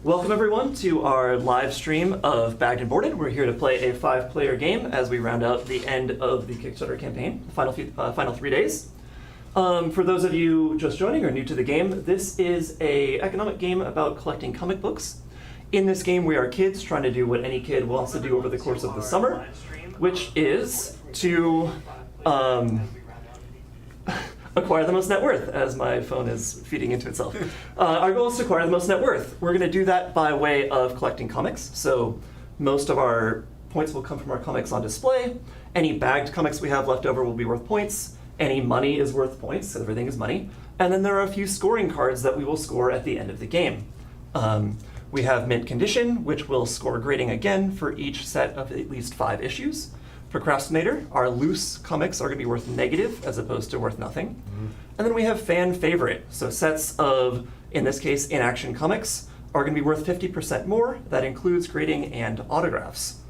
Welcome everyone to our live stream of Bagged and Boarded. We're here to play a 5-player game as we round out the end of the Kickstarter campaign, the final 3 days. For those of you just joining or new to the game, this is an economic game about collecting comic books. In this game, we are kids trying to do what any kid wants to do over the course of the summer, which is to acquire the most net worth, as my phone is feeding into itself. Our goal is to acquire the most net worth. We're going to do that by way of collecting comics. So most of our points will come from our comics on display. Any bagged comics we have left over will be worth points. Any money is worth points, so everything is money. And then there are a few scoring cards that we will score at the end of the game. We have mint condition, which will score grading again for each set of at least 5 issues. Procrastinator, our loose comics are going to be worth negative as opposed to worth nothing. And then we have fan favorite. So sets of, in this case, in-action comics are going to be worth 50% more. That includes grading and autographs.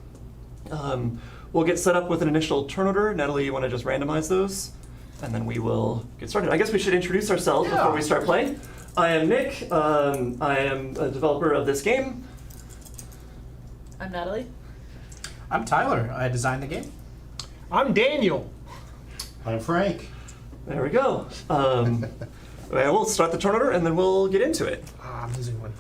We'll get set up with an initial turn order. Natalie, you want to just randomize those? And then we will get started. I guess we should introduce ourselves before we start playing. I am Nick. I am a developer of this game. I'm Natalie. I'm Tyler. I designed the game. I'm Daniel. I'm Frank. There we go. We'll start the turn order and then we'll get into it. I'm losing one.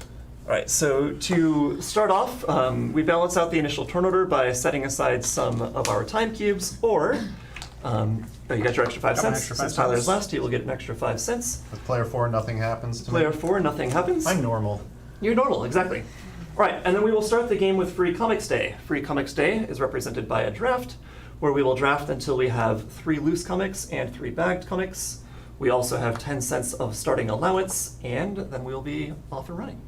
All right, so to start off, we balance out the initial turn order by setting aside some of our time cubes, or you got your extra 5 cents. Since Tyler is last, he will get an extra 5 cents. With player 4, nothing happens to me. Player 4, nothing happens. I'm normal. You're normal, exactly. All right, and then we will start the game with Free Comics Day. Free Comics Day is represented by a draft, where we will draft until we have 3 loose comics and 3 bagged comics. We also have 10 cents of starting allowance, and then we'll be off and running.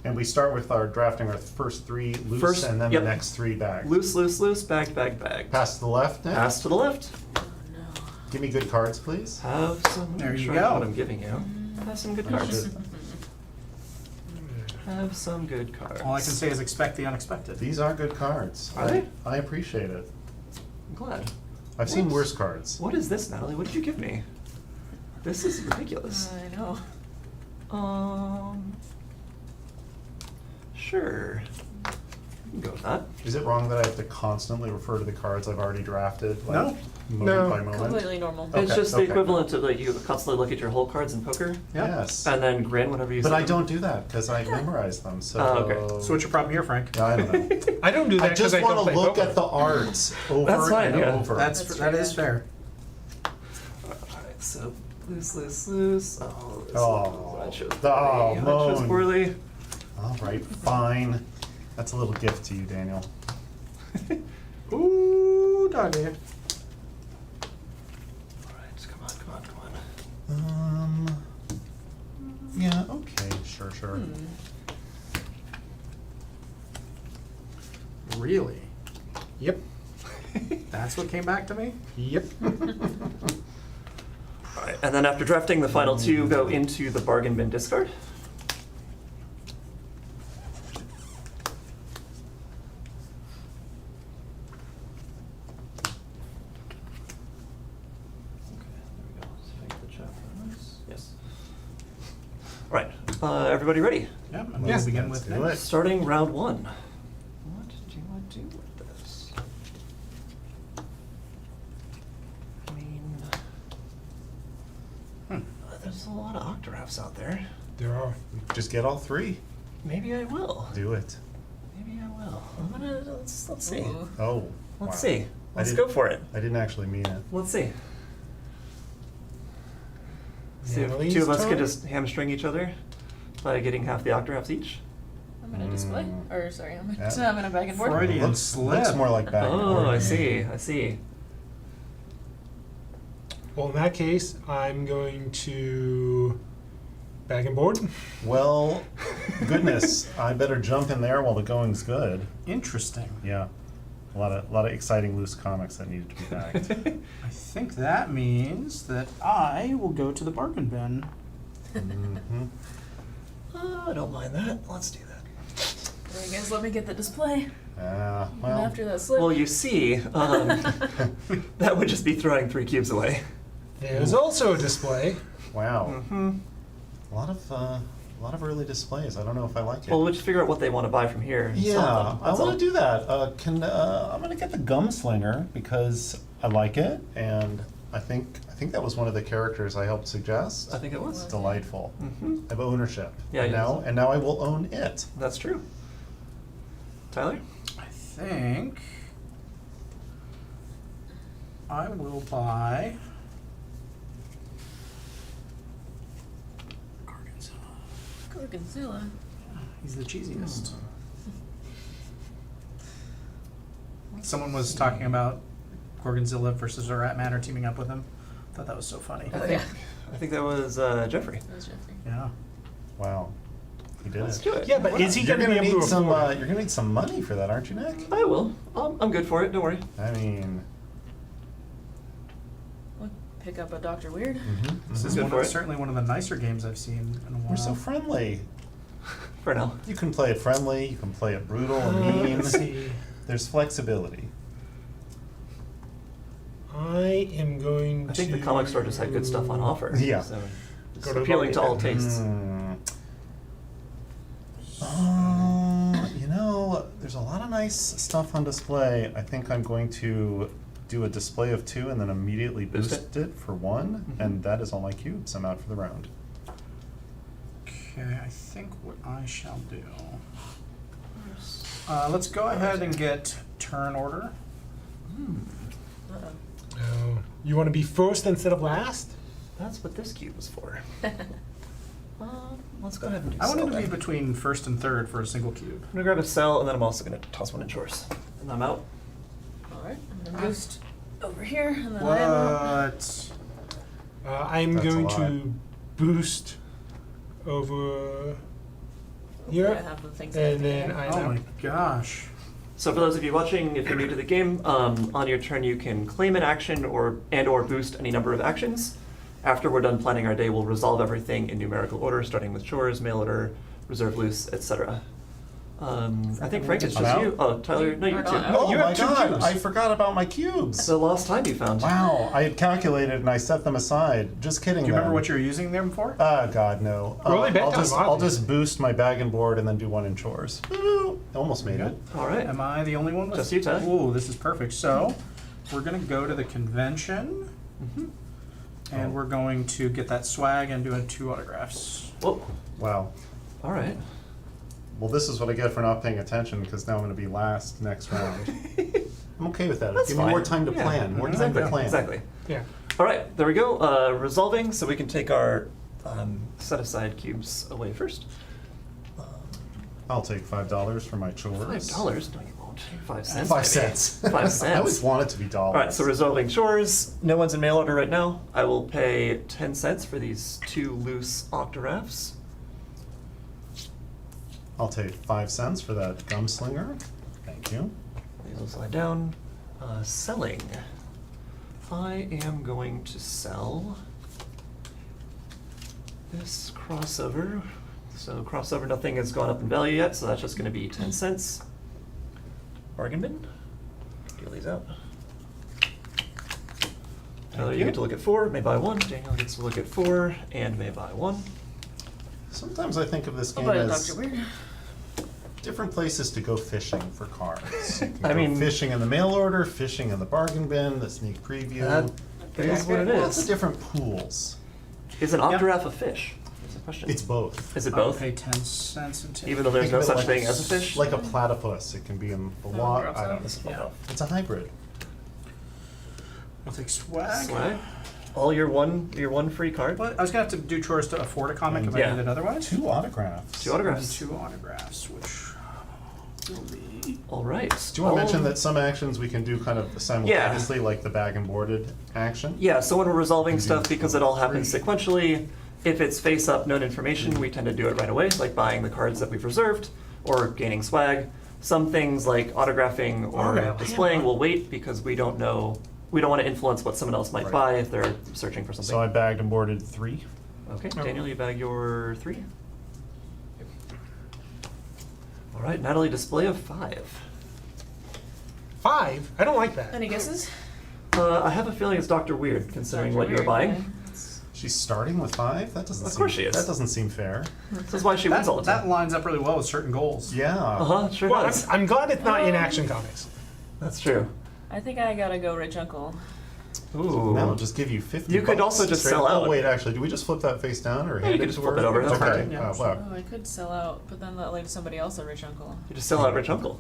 And we start with our drafting our first 3 loose and then the next 3 bagged. Loose, loose, loose, bagged, bagged, bagged. Pass to the left now. Pass to the left. Oh no. Give me good cards, please. Have some. There you try go. What I'm giving you. Have some good cards. Have some good cards. All I can say is expect the unexpected. These are good cards. Are they? I appreciate it. I'm glad. I've seen worse cards. What is this, Natalie? What did you give me? This is ridiculous. I know. Sure. You can go with that. Is it wrong that I have to constantly refer to the cards I've already drafted? No. Moment by moment? Completely normal. Okay, It's just the okay. equivalent to like you constantly look at your whole cards in poker Yes. and then grin whenever you But see I them. don't do that because I memorize them. So. okay. So what's your problem here, Frank? Yeah, I don't know. I don't do that I because just I don't want play to look poker. at the arts over That's fine, and yeah. over. That is fair. Alright, so loose, loose, loose. Oh, this Oh. I chose Oh, poorly. I chose moan. poorly. All right, fine. That's a little gift to you, Daniel. Ooh, doggy. Alright, come on, come on, come on. Yeah, okay, sure. Really? Yep. That's what came back to me? Yep. Alright, and then after drafting, the final 2 go into the bargain bin discard. Yes. All right, everybody ready? Yep. I'm going to begin with do next. it. Starting round 1. What do I do with this? I mean, there's a lot of octographs out there. There are. Just get all 3. Maybe I will. Do it. Maybe I will. Let's see. Ooh. Oh. Let's wow. see. I Let's didn't- go for it. I didn't actually mean it. Let's see. See if Natalie's 2 of us can turn. just hamstring each other by getting half the octographs each. I'm gonna display. Or sorry, I'm Yeah. gonna bag and board. Freudian Looks slip. more like back. Oh, I see. I see. Well, in that case, I'm going to bag and board. Well, goodness, I better jump in there while the going's good. Interesting. Yeah. A lot of exciting loose comics that needed to be bagged. I think that means that I will go to the bargain bin. Mhm. I don't mind that. Let's do that. You guys let me get the display. Well, After that slip. Well, you see, that would just be throwing 3 cubes away. There's also a display. wow. Mm-hmm. A lot of lot of early displays. I don't know if I like it. Well, we'll just figure out what they want to buy from here. And sell Yeah, them. I That's all. want to do that. I'm gonna get the Gunslinger because I like it, and I think that was one of the characters I helped suggest. I think it was. It's delightful. Hmm. I have ownership. Yeah, and yes. now I will own it. That's true. Tyler? I think I will buy Gorgonzilla. He's the cheesiest. Someone was talking about Gorgonzilla versus a Rat Manor teaming up with him. Thought that was so funny. Oh, yeah. I think that was Jeffrey. That was Jeffrey. Yeah. Wow, he did Let's it. do it. Yeah, but is he You're going to gonna be able need to some. afford? You're gonna need some money for that, aren't you, Nick? I will. I'm good for it. Don't worry. I mean, We'll pick up a Dr. Weird. This is Good for it. certainly one of the nicer games I've seen in a while. we're so friendly. For now. You can play it friendly. You can play it brutal and mean. Let's see. There's flexibility. I am going to. I think the comic store just had good stuff on offer. Yeah. So it's Go to the appealing to all market. tastes. You know, there's a lot of nice stuff on display. I think I'm going to do a display of 2 and then immediately Boost boost it for 1, Mhm. and that is all my cubes. I'm out for the round. Okay, I think what I shall do. Let's go ahead and get turn order. Uh-oh. No. You want to be first instead of last? That's what this cube was for. Let's go ahead and do I cell wanted to be then. between first and third for a single cube. I'm gonna grab a cell, and then I'm also gonna toss one in chores. And I'm out. Alright, I'm gonna boost over here, and then I am out. What? I'm That's a going lot. to boost over Hopefully here, I have the things I have and to then get. I Oh know. my gosh. So for those of you watching, if you're new to the game, on your turn you can claim an action or boost any number of actions. After we're done planning our day, we'll resolve everything in numerical order, starting with chores, mail order, reserve loose, etc. I think Frank, it's I'm just out. you. Oh, Tyler, no, you Aren't too. I? Oh you my have 2 god, cubes. I forgot about my cubes. It's the lost time you found. Wow, I had calculated and I set them aside. Just kidding. Do you remember then. what you were using them for? God, no. Roll it back down I'll bottom. just boost my bag and board and then do 1 in chores. Woo! Almost made it. All right. Am I the only one with? Just you, Tyler. Ooh, this is perfect. So, we're gonna go to the convention, Mhm. and we're going to get that swag and do 2 autographs. Whoa. Wow. All right. Well, this is what I get for not paying attention because now I'm going to be last next round. I'm okay with that. That's Give fine. me more time to Yeah. plan. More Exactly. time to plan. Exactly. Yeah. All right, there we go. Resolving, so we can take our set-aside cubes away first. I'll take $5 for my chores. $5? No, you won't. 5 cents. 5 maybe. cents. 5 cents. I always want it to be dollars. All right, so resolving chores. No one's in mail order right now. I will pay 10 cents for these 2 loose octaraphs. I'll take 5 cents for that Gunslinger. Thank you. These will slide down. Selling. I am going to sell this crossover. So crossover, nothing has gone up in value yet, so that's just going to be 10 cents. Bargain bin. Deal these out. Tyler, you you. get to look at 4, may buy 1. Daniel gets to look at 4 and may buy 1. Sometimes I think of this I'll game buy a as Dr. Weird. different places to go fishing for cards. You can I go mean- fishing in the mail order, fishing in the bargain bin, the sneak preview. That is what it Lots of is. different pools. Is an octaraph a fish? That's the question. It's both. Is it I'll both? pay 10 cents and take. Even though there's Think no of it such like thing as a fish? Like a platypus. It can be in the water. I don't know. Yeah. It's a hybrid. I'll take swag. Swag? All your one free card? What? I was gonna have to do chores to afford a comic if Yeah. I did it otherwise. 2 autographs. 2 autographs. And 2 autographs, which will be. All right. Do you want to mention that some actions we can do kind of simultaneously, like the bag and boarded action? Yeah, so when we're resolving You do stuff, because it all happens 3. sequentially, if it's face-up known information, we tend to do it right away, like buying the cards that we've reserved, or gaining swag. Some things like autographing or Okay. displaying will wait because we don't know, we don't want to influence what someone else might Right. buy if they're searching for something. So I bagged and boarded 3. Okay, Daniel, you bag your 3. All right, Natalie, display of 5. 5? I don't like that. Any guesses? I have a feeling it's Dr. Weird, considering Dr. what you're Weird, buying. okay. Let's She's starting with 5? That doesn't Of seem, course she is. That doesn't seem fair. This is why she wins all the That time. lines up really well with certain goals. Yeah. Sure Well, does. I'm glad it's not in Action Comics. That's true. I think I gotta go rich uncle. Ooh. That'll just give you 50 You could bucks also just straight sell up. out. Oh, wait, actually, do we just flip that face down or Yeah, hand you can it just to flip her? it over, that's Okay. fine. Yeah. Wow. Oh, I could sell out, but then that leaves somebody else a rich uncle. You just sell out Rich Uncle.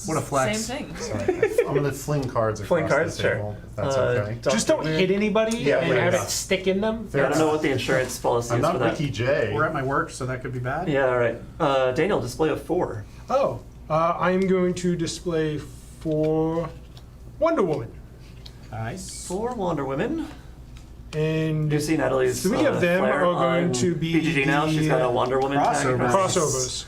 What a flex. Same thing. Sorry, I'm gonna fling cards across Fling cards, the sure. table, if that's okay. Just don't hit anybody Yeah, and yeah, have yeah. it stick in them. Yeah, I don't know what the insurance policy I'm is for not that. Ricky J. We're at my work, so that could be bad. Yeah, all right. Daniel, display of 4. Oh, I'm going to display for Wonder Woman. Nice. 4 Wonder Women. And You see Natalie's 3 of them flare are going on to be BGG now. She's got a Wonder Woman tag. crossover. across. crossovers.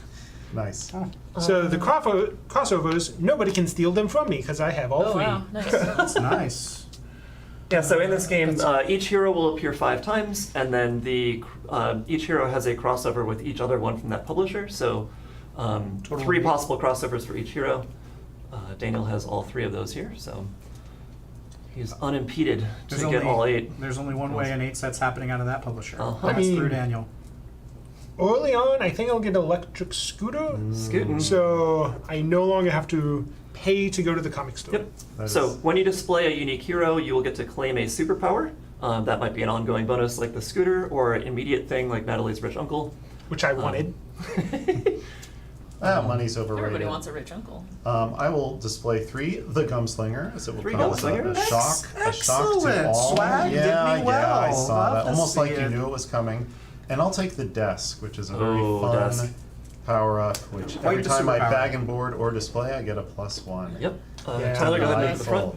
Nice. So the crossovers, nobody can steal them from me because I have all Oh 3. wow, nice. That's nice. Yeah, so in this game, each hero will appear 5 times, and then each hero has a crossover with each other one from that publisher. So 3 possible crossovers for each hero. Daniel has all 3 of those here, so he's unimpeded to get all 8. There's only one way an 8 set's happening out of that publisher. Uh-huh. That's I mean- through Daniel. Early on, I think I'll get electric scooter, Scootin'. so I no longer have to pay to go to the comic store. Yep. That So is- when you display a unique hero, you will get to claim a superpower. That might be an ongoing bonus like the scooter, or an immediate thing like Natalie's rich uncle. Which I wanted. Money's overrated. Everybody wants a rich uncle. I will display 3, the Gunslinger, as it will 3 come as a Gunslingers? shock to Excellent. all. Swag did yeah, me well. yeah, I saw Love that. to Almost see like you it. knew it was coming. And I'll take the desk, which is a very Oh, fun desk. power up. Which Quite every the time I superpower. bag and board or display, I get a +1. Yep. Yeah. Tyler, go ahead and move to the front.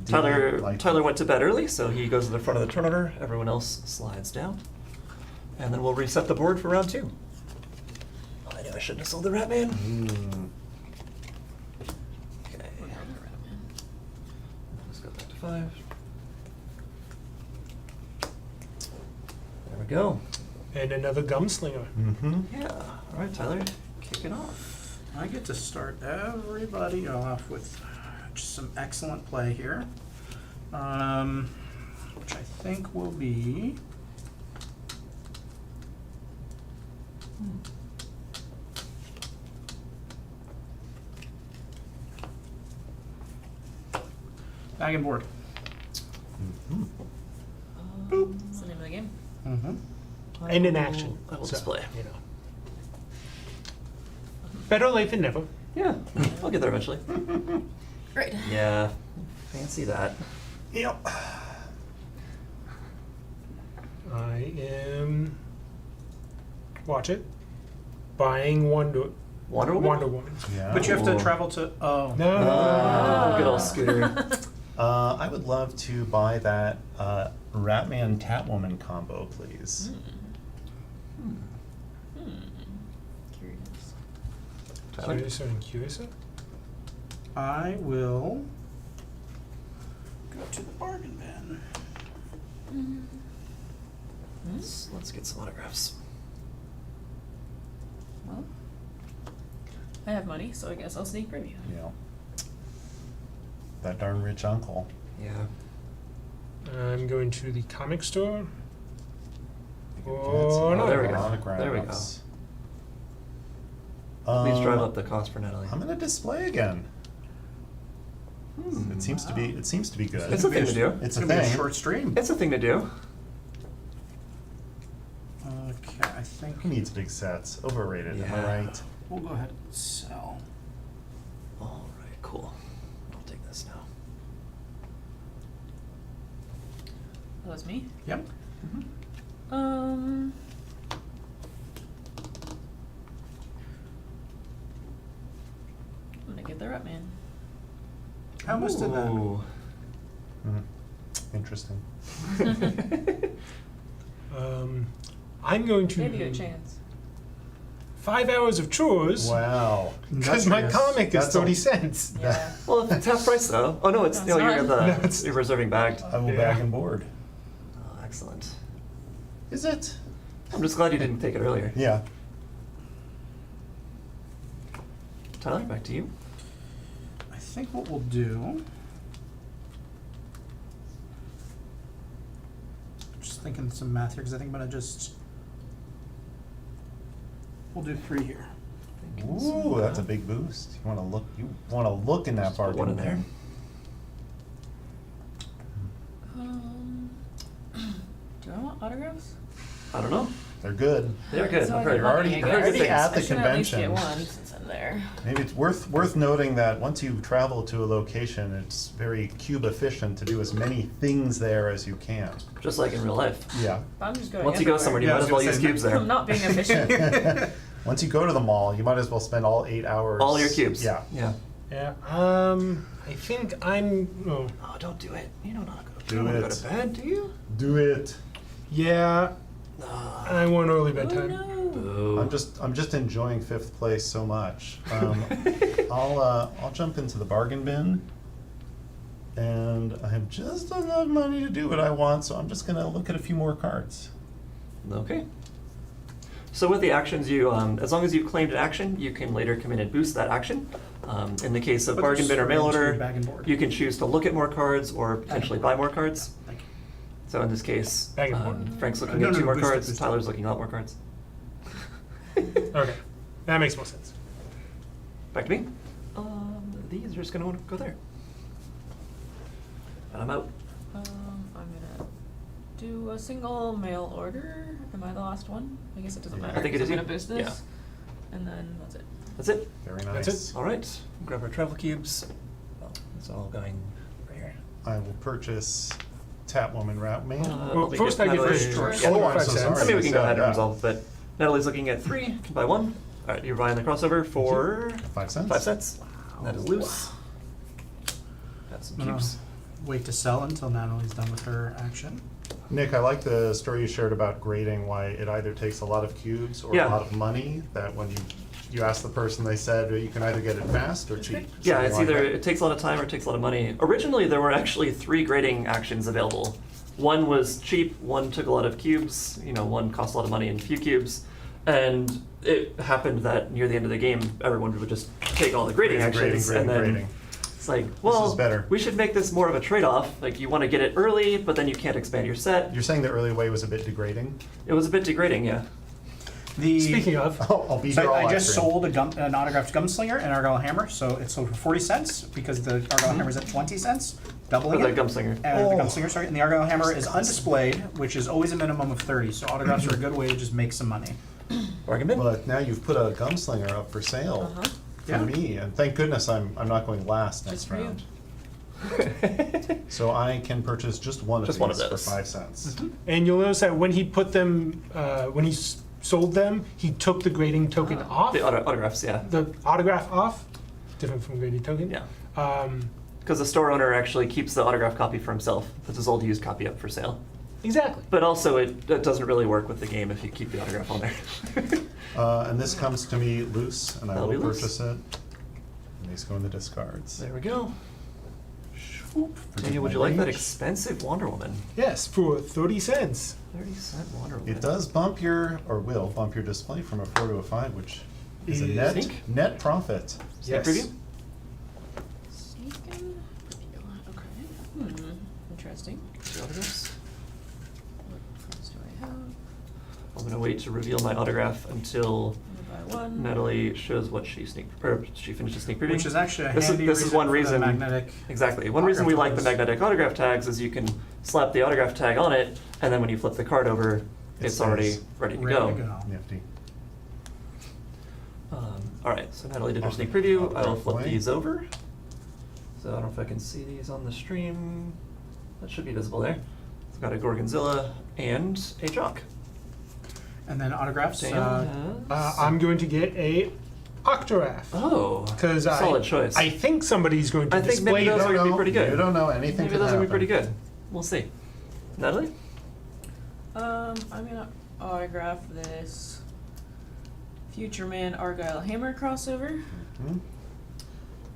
Delightful. Tyler went to bed early, so he goes to the front of the turn order. Everyone else slides down. And then we'll reset the board for round 2. Oh, I knew I shouldn't have sold the Rat Man. Mm. Okay. Let's go back to 5. There we go. And another gunslinger. Mm-hmm. Yeah. All right, Tyler, kick it off. I get to start everybody off with just some excellent play here, which I think will be bag and board. Boop. That's the name of the game. Mm-hmm. And in action. I will so, display. You know. Better late than never. Yeah, I'll get there eventually. Great. Yeah, fancy that. Yep. I am. Watch it. Buying Wonder Wonder Woman? Woman. Yeah. But you have to Ooh. travel to No. Oh, good old Scooter. I would love to buy that Ratman Catwoman combo, please. Curious. Tyler? Curious. I will go to the bargain bin. Let's get some autographs. Well, I have money, so I guess I'll sneak preview. You know, that darn rich uncle. Yeah. I'm going to the comic store. You can Oh, get some no. There we go. autographs. There we go. Please drive up the cost for Natalie. I'm gonna display again. It seems to be. It seems to be good. It's a thing to do. It's It's a gonna be a thing. short stream. It's a thing to do. Okay, I think Who needs big sets? Overrated. Am I Yeah. right? we'll go ahead and sell. All right, cool. I'll take this now. That was me. Yep. I'm gonna get the Rat Man. How much did that? Ooh. Interesting. I'm going to Gave you a chance. 5 hours of chores Wow. because my comic is That's a- 30 cents. Yeah. Well, if it's half price though. Oh no, it's No, no, it's you're not. No, it's- you're reserving bagged. I will Yeah. bag and board. Oh, excellent. Is it? I'm just glad you didn't take it earlier. Yeah. Tyler, back to you. I think what we'll do. Just thinking some math here, because I think I'm gonna just, we'll do 3 here. Ooh, that's a big boost. You wanna look in that Just put one bargain in there. bin. Do I want autographs? I don't know. They're good. They're good. So I've heard. You're already- I've heard good already things. at the I should at least get convention. one since I'm there. Maybe it's worth noting that once you travel to a location, it's very cube efficient to do as many things there as you can. Just like in real life. Yeah. I'm just going Once you go somewhere, you Yeah, I might was as well gonna use say, cubes there. I'm not being efficient. Once you go to the mall, you might as well spend all 8 hours. All your cubes. Yeah. Yeah. Yeah. I think I'm. Oh, Oh, don't do it. You don't want to go. Do you don't wanna go it. to bed, do you? Do it. yeah. I want early Oh bedtime. no. Boo. I'm just enjoying 5th place so much. I'll jump into the bargain bin, and I have just enough money to do what I want, so I'm just gonna look at a few more cards. Okay. So with the actions, you as long as you've claimed an action, you can later come in and boost that action. In the case of But bargain bin or mail there's order, bag and board. you can choose to look at more cards or potentially buy more cards. Thank you. So in this case, Bag and board. Frank's looking No, at no, 2 more boost it, cards. boost it. Tyler's looking at a lot more cards. Okay, that makes more sense. Back to me. These are just gonna want to go there. And I'm out. I'm gonna do a single mail order. Am I the last one? I guess it doesn't Yeah. matter. I think it 'cause is I'm you. gonna boost Yeah. this, and then that's it. That's it. Very That's nice. it. All right. Grab our travel cubes. Well, it's all going right here. I will purchase Tatwoman Route Mail. Well, let me first get I get Natalie- the- Yeah, Oh, I'm 5 so cents. sorry. I mean, we can go ahead and Yeah. resolve, but Natalie's looking at 3, can buy 1. All right, you're buying the crossover for 5 cents. 5 cents. That is loose. Got some I'm gonna cubes. wait to sell until Natalie's done with her action. Nick, I like the story you shared about grading, why it either takes a lot of cubes or Yeah. a lot of money, that when you ask the person, they said, you can either get it fast or cheap. Yeah, Something it's like either that. it takes a lot of time or it takes a lot of money. Originally, there were actually 3 grading actions available. One was cheap, one took a lot of cubes, one cost a lot of money and few cubes. And it happened that near the end of the game, everyone would just take all the grading actions, and then it's like, well, is better. we should make this more of a trade-off. Like, you want to get it early, but then you can't expand your set. You're saying the early way was a bit degrading? It was a bit degrading, yeah. Speaking of, I'll be So here all I just after. sold an autographed Gunslinger and Argyle Hammer, so it's sold for 40 cents because the Argyle Hammer is at 20 cents, doubling For it. the Gunslinger. The Gunslinger, sorry, and the Argyle Hammer is undisplayed, which is always a minimum of 30, so autographs are a good way to just make some money. Bargain bin? But now you've put a gunslinger up for sale Uh-huh. for Yeah. me, and thank goodness I'm not going last next Just for you. round. So I can purchase just one Just of one of these for those. 5 cents. and you'll notice that when he put them, when he sold them, he took the grading token off, The autographs, yeah. the autograph off, different from grading token. Yeah. Because the store owner actually keeps the autograph copy for himself, puts his old used copy up for sale. Exactly. But also, it doesn't really work with the game if you keep the autograph on there. And this comes to me loose, and I That'll will be loose. purchase it. And these go in the discards. There we go. Forgive Daniel, would my you like that rage. expensive Wonder Woman? Yes, for 30 cents. 30-cent Wonder Woman. It does bump will bump your display from a 4 to a 5, which is a Is- net profit. Sneak Yes. preview? Sneaking preview. Okay. Interesting. The autographs. What cards do I have? I'm gonna wait to reveal my autograph until I'm gonna buy one. Natalie shows what she finishes sneak previewing. Which is actually a This is- handy this is reason one for the reason- magnetic. Exactly. One reason we like the autograph magnetic autograph tags is you can slap the autograph tag on it, and then when you flip the card over, it's already stays ready to Ready go. to go. Nifty. All right, so Natalie did her sneak preview. I will Autograph flip away. these over. So I don't know if I can see these on the stream. That should be visible there. I've got a Gorgonzilla and a Jock. And then autographs. Dan has- I'm going to get a Octograph. Oh, Because solid choice. I think somebody's going to I think display maybe those them. are gonna be pretty good. You don't know anything Maybe could those will be happen. pretty good. We'll see. Natalie? I'm gonna autograph this Future Man Argyle Hammer crossover. Mhm.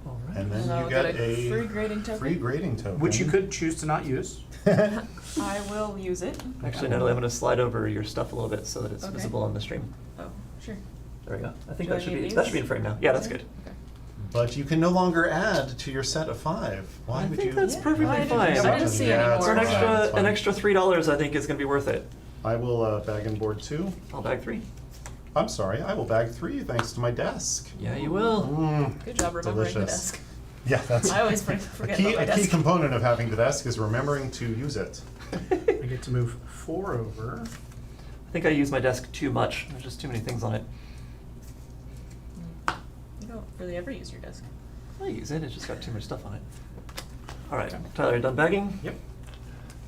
All right. And then And I'll you get get a a free grading token. free grading token. Which you could choose to not use. I will use it. Actually, Natalie, I'm going to slide over your stuff a little bit so that it's Okay. visible on the stream. Oh, sure. There we go. I think Do I that should need be these? that should be in frame now. Yeah, that's good. Okay. but you can no longer add to your set of 5. Why I would think you? that's perfectly I didn't- fine. I didn't see any Yeah, it's For an more. fine, extra, it's fine. an extra $3, I think is going to be worth it. I will bag and board 2. I'll bag 3. I'm sorry, I will bag 3 thanks to my desk. Yeah, you will. Good job remembering the Delicious. desk. Yeah, that's I always a forget key, about my a key desk. component of having the desk is remembering to use it. I get to move 4 over. I think I use my desk too much. There's just too many things on it. You don't really ever use your desk. I use it, it's just got too much stuff on it. All right, Okay. Tyler, you done bagging? Yep.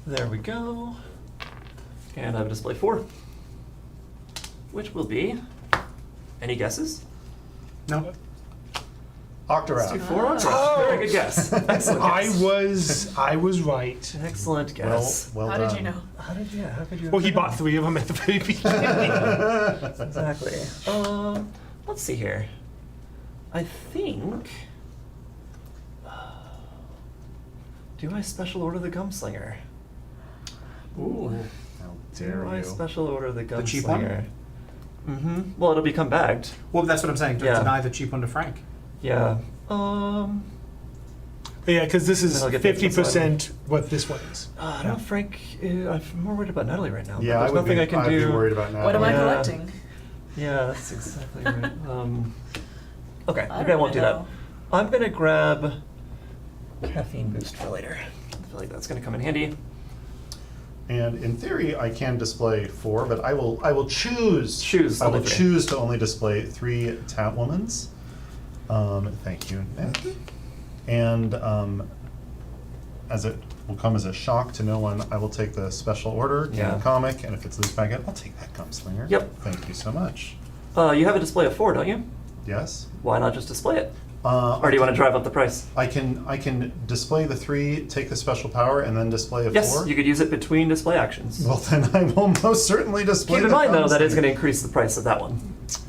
There we go. And I have a display 4, which will be, any guesses? No. Let's do Octorap. 4 on Oh. Very good guess. Excellent I guess. was right. Excellent Well, guess. well How done. did you know? How could you? Well, he bought 3 of them at the very beginning. Exactly. Let's see here. I think. Do I special order the Gunslinger? Ooh. How Do dare I you? special order the Gunslinger? The cheap one? Mm-hmm. Well, it'll become bagged. Well, that's what I'm saying. Yeah. Deny the cheap one to Frank. Yeah. Yeah, because this is Then I'll get the 50% what this one is. I don't know, Frank. I'm more worried about Natalie right now. but Yeah, there's I would nothing be, I can I'd do. be worried about that. What am I Yeah. collecting? Yeah, that's exactly right. Okay, I maybe I don't won't do that. know. I'm gonna grab caffeine boost for later. I feel like that's gonna come in handy. And in theory, I can display 4, but I will choose. Choose I will only 3. choose to only display 3 Tatwomans. Thank you, Nick. And as it will come as a shock to no one, I will take the special order, Yeah. King Comic, and if it's loose baguette, I'll take that Gunslinger. Yep. Thank you so much. You have a display of 4, don't you? Yes. Why not just display it? Or do you want to drive up the price? I can display the 3, take the special power, and then display a 4. Yes, you could use it between display actions. Well, then I will most certainly display. Keep in the mind, though, that is Gunslinger. going to increase the price of that one.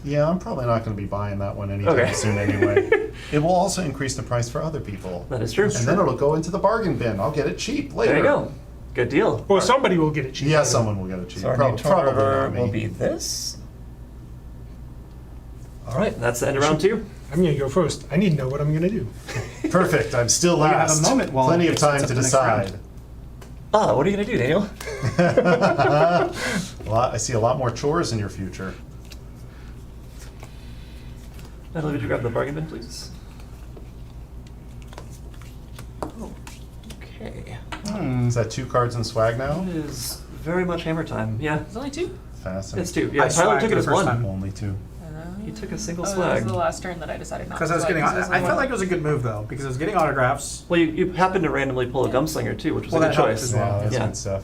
Yeah, I'm probably not going to be buying that one anytime Okay. soon anyway. It will also increase the price for other people. That is true. And then it'll go into the bargain bin. I'll get it cheap later. There you go. Good deal. Or somebody will get it cheap. Yeah, someone will get it cheap. So our Prob- new probably turnover not me. will be this. All right, that's the end of round 2. I'm going to go first. I need to know what I'm going to do. Perfect. I'm still Well, you have a last. moment while Plenty it of gets time up to the next round. decide. What are you going to do, Daniel? I see a lot more chores in your future. Natalie, would you grab the bargain bin, please? Okay. Is that 2 cards and swag now? It is very much hammer time. Yeah, There's only 2. Fascinating. it's 2. Yeah, I Tyler swagged took it the as first 1. time. Only 2. He took a single Oh, swag. This is the last turn that I decided not to. Because I was swag, getting, 'cause I only felt one. like it was a good move though, because I was getting autographs. Well, you happened to randomly pull a Gunslinger too, which was Well, a good that helped choice. as well. Yeah, that's Yeah. good stuff.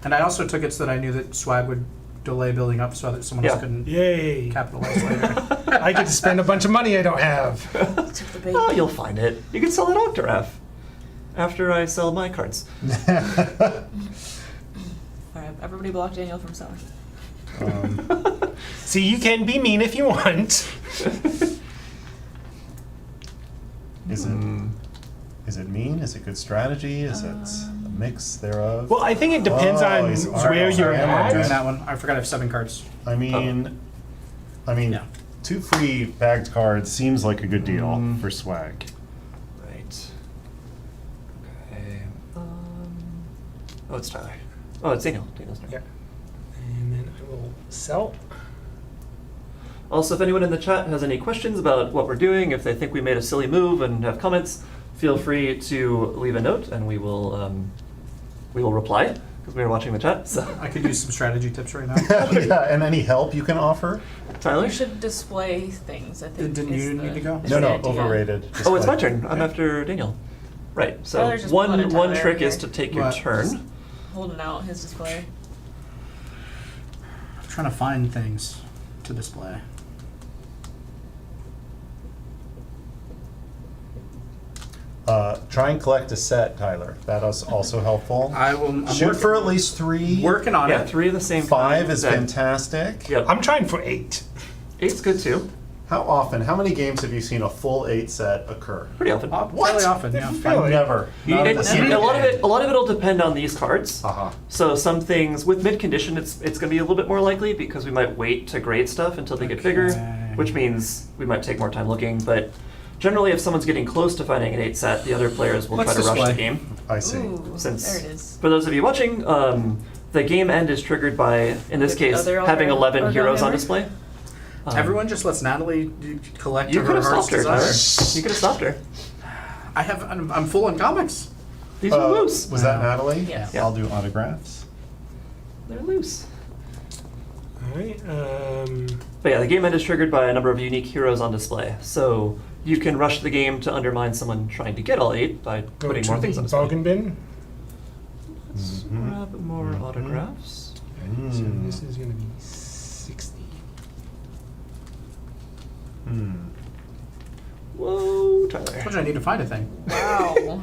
And I also took it so that I knew that swag would delay building up so that someone else Yeah. couldn't Yay. capitalize later. I get to spend a bunch of money I don't have. Took the bait. Oh, you'll find it. You can sell that Octoraph after I sell my cards. Alright, everybody block Daniel from selling. See, you can be mean if you want. Is it mean? Is it good strategy? Is it a mix thereof? Well, I think it depends Oh, on he's- where sorry, you're I'm I'm doing at. that one. I forgot I have 7 cards. I mean, Yeah. 2 free bagged cards seems like a good deal for swag. Right. Okay. Oh, it's Tyler. Oh, it's Daniel. Daniel's turn. Yeah. And then I will sell. Also, if anyone in the chat has any questions about what we're doing, if they think we made a silly move and have comments, feel free to leave a note and we will reply because we are watching the chat. So, I could use some strategy tips right now. Yeah, and any help you can offer? Tyler. You should display things, I think. Didn't is you the- need to go? is No, the no, idea. overrated. Oh, it's my Display. turn. I'm after Daniel. Right. So Tyler's just pulling a one Tyler trick here. is to take your What? turn. Holding out his display. I'm trying to find things to display. Try and collect a set, Tyler. That is also helpful. I'm Shoot working, for at least 3. working on Yeah, it. 3 of the same. 5 kind. is That- fantastic. Yep. I'm trying for 8. 8's good too. How many games have you seen a full 8 set occur? Pretty often. Fairly often, yeah. Really? Never. You- Not it- a single a lot of game. it. A lot of it'll depend on these cards. Uh-huh. So some things with mid condition, it's going to be a little bit more likely because we might wait to grade stuff until they get bigger. Okay. which means we might take more time looking, but generally if someone's getting close to finding an 8 set, the other players will Let's try to rush the display. game. I see. Ooh, Since, there it is. for those of you watching, the game end is triggered by, in this The case, other having Argyle- 11 Argyle heroes on hammer? display. Everyone just lets Natalie collect You her could have heart's stopped her, desire. Tyler. You could have stopped her. I'm full on comics. These are loose. Was that Natalie? Yes. Yeah. I'll do autographs. They're loose. All right. But yeah, the game end is triggered by a number of unique heroes on display. So you can rush the game to undermine someone trying to get all 8 by Go putting to more things the on display. bargain bin. Let's Mhm. grab more Mhm. autographs. So Mm. this is going to be 60. Hmm. Whoa, Tyler. Told you I need to find a thing. Wow.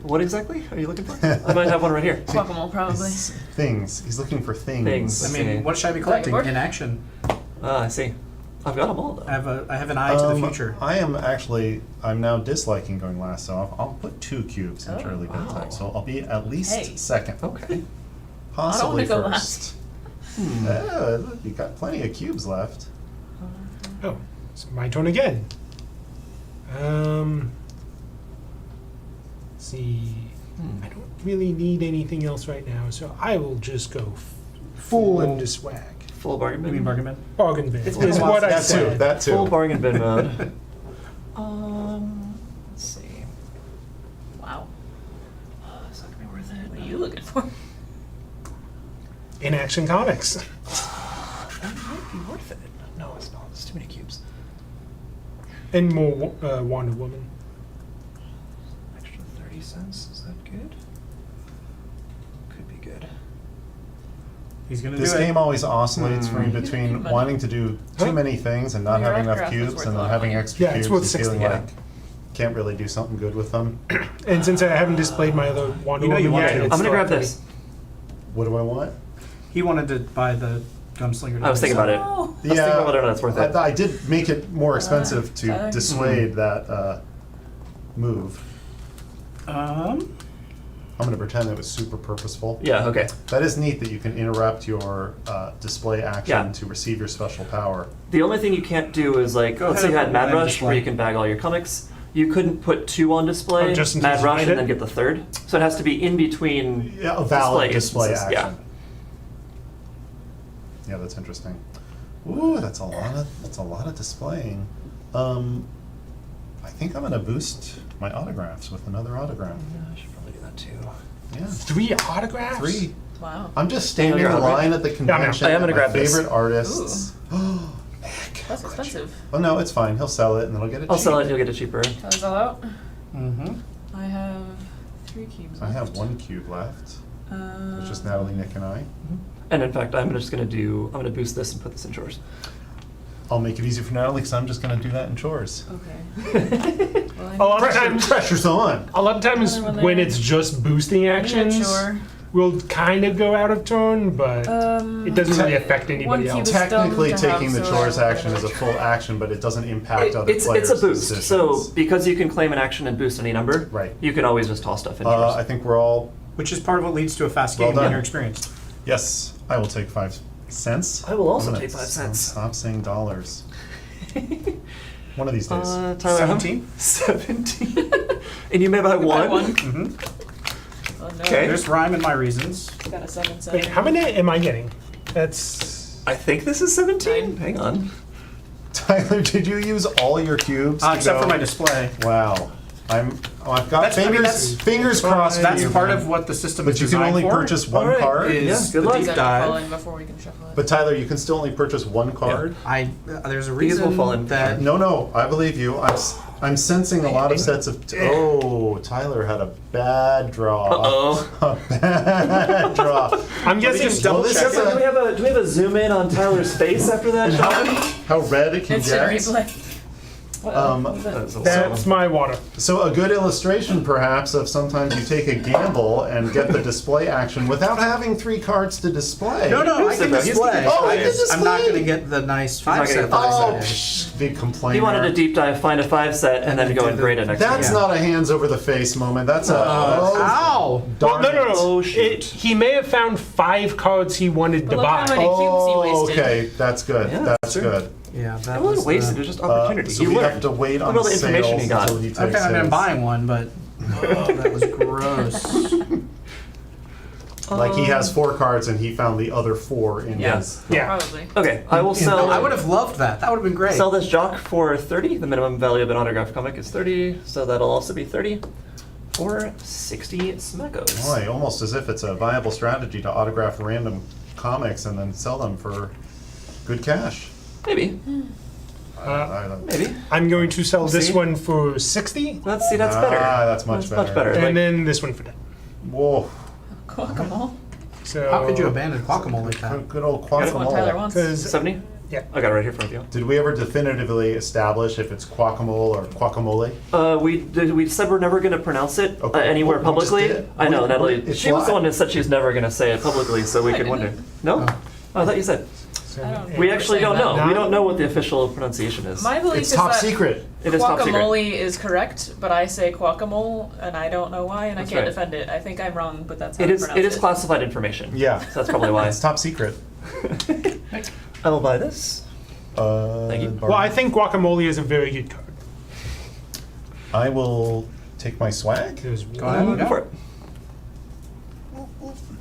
What exactly are you looking for? I might have one right here. Guacamole, probably. It's things. He's looking for things. Things. I Okay. mean, what should I be collecting board? in action? Ah, I see. I've got them all though. I have an eye to the future. I'm now disliking going last, so I'll put 2 cubes in Oh, early bid wow. time. So I'll be at least Hey. second. Okay. Possibly go first. last. Look, you got plenty of cubes left. Oh, it's my turn again. Let's see. Hmm. I don't really need anything else right now, so I will just go full into swag. Full bargain You bin. mean bargain bin? Bargain bin It's is been a what I That said. too. That too. Full bargain bin mode. Let's see. Wow. Is that gonna be worth it? What are you looking for? In Action Comics. That might be worth it. No, it's not. It's too many cubes. And more Wonder Woman. Extra 30 cents. Is that good? Could be good. He's gonna This do it. game always oscillates for me Hmm. between Money. wanting to do too Huh? many things and not Well, your having enough autograph is cubes, worth and a then lot having more. extra Yeah, it's cubes worth and 60, feeling yeah. like can't really do something good with them. And since I haven't displayed my other Wonder You know you Woman want yet, to. it's I'm gonna grab still- this. What do I want? He wanted to buy the gunslinger. I was thinking about it. Oh. I was thinking about whether or not it's worth it. I did make it more expensive to Tyler? dissuade that move. I'm going to pretend it was super purposeful. Yeah, okay. That is neat that you can interrupt your display action Yeah. to receive your special power. The only thing you can't do is like, let's say you had Mad Ahead of Rush where display. you can bag all your comics. You couldn't put 2 on display, Oh, just in case Mad you Rush, find and it? then get the 3rd. So it has to be in between Yeah, a valid display instances. action. Yeah, that's interesting. Ooh, that's a lot of displaying. I think I'm going to boost my autographs with another autograph. Yeah, I should probably do that too. Yeah, 3 autographs? 3. Wow. I'm just standing you're in on, right? line at the convention. I am gonna at my grab this. favorite artists. That's expensive. Oh no, it's fine. He'll sell it and then I'll get it. I'll cheap. sell it, you'll get it cheaper. Tyler's all out. Mm-hmm. I have 3 cubes I left. have 1 cube left. It's just Natalie, Nick, and I. And in fact, I'm just gonna boost this and put this in chores. I'll make it easy for Natalie because I'm just going to do that in chores. Okay. Well, A lot of times, Pressure's on. a lot of times Another one when there. it's just boosting actions, sure. we'll kind of go out of turn, but it doesn't really affect one anybody cube else. is dumb Technically, to have, taking the so chores I will action get is a it. full action, but it doesn't impact other It's players' a boost. decisions. So because you can claim an action and boost any number, Right. you can always just toss stuff in chores. I think we're all. Which is part of what leads to a fast Well game in done. your experience. Yes, I will take 5 cents. I will also I'm gonna take 5 cents. Stop saying dollars. One of these days. Tyler, how- 17? 17. And you may buy Buy one? one. Mm-hmm. Oh, no. Okay. There's rhyme in my reasons. Got a 7 7. Wait, how many am I getting? That's... I think this is 17. 9. Hang on. Tyler, did you use all your cubes? to Except go? for my display. Wow. I've got That's- I mean, fingers, that's- fingers crossed. for That's you, part man. of what the system But is you can designed only for. purchase one All right. card. Is Yeah, good the luck. deep These are fall dive. in before we can shuffle it. But Tyler, you can still only purchase one card. There's a These will reason fall in. that No, I believe you. I'm sensing a lot of sets of. Oh, Tyler had a bad draw. Uh-oh. A bad draw. I'm me guessing... just double this check is it. Do we have a zoom in on Tyler's face after that shot? How red it can Instant get. replay. What was that? That's That's my water. So a good illustration, perhaps, of sometimes you take a gamble and get the display action without having 3 cards to display. No, I He's can the- he's the display. Oh, I I can just- I'm not display. going to get the nice not 5 gonna set get that I Oh, said. psh, big complainer. He wanted to deep dive, find a 5 set, and then then go do and the- grade it next That's time. not a hands over the face moment. That's a. Ow! Darn no. it. Oh, shoot. He may have found 5 cards he wanted But to look how buy. many cubes he Oh, wasted. okay, that's good. Yeah, that's that's true. good. Yeah, that It wasn't was wasted, the- it was just opportunity. So You we learned. have to wait Look on at all the information sales you got. until he takes Okay, I mean, I'm his. buying one, but oh, that was gross. Like he has 4 cards and he found the other 4 in Yeah. his. Yeah. Probably. Okay, I will sell. No, I would have loved that. That would have been great. Sell this jock for 30. The minimum value of an autographed comic is 30, so that'll also be 30 for 60 smackos. Boy, almost as if it's a viable strategy to autograph random comics and then sell them for good cash. Maybe, I don't- maybe. I'm going to sell this See? one for 60, Let's see, that's better. That's much Much better. better. and Like, then this one for 10. Whoa, Guacamole. So How could you abandon guacamole like that? good old That's what Tyler guacamole. wants. 'Cause 70? yeah. I got it right here from you. Did we ever definitively establish if it's guacamole or guacamole? We said we're never going to pronounce it Okay. anywhere We just publicly. did. I know, We- Natalie. it's She was the live. one who said she's never going to say it publicly, so we I could wonder. didn't. No? Oh. Oh, I thought you said. So I don't- We We're actually saying don't know. that. We don't know what the official pronunciation is. My belief It's is top that secret. It is top secret. guacamole is correct, but I say guacamole, and I don't know why, and That's I can't right. defend it. I think I'm wrong, but that's how It I is. pronounce It is classified information. Yeah. So that's probably why. It's top secret. I will buy this. Thank you. Well, I think guacamole is a very good card. I will take my swag. There's Go ahead. one- Go for it.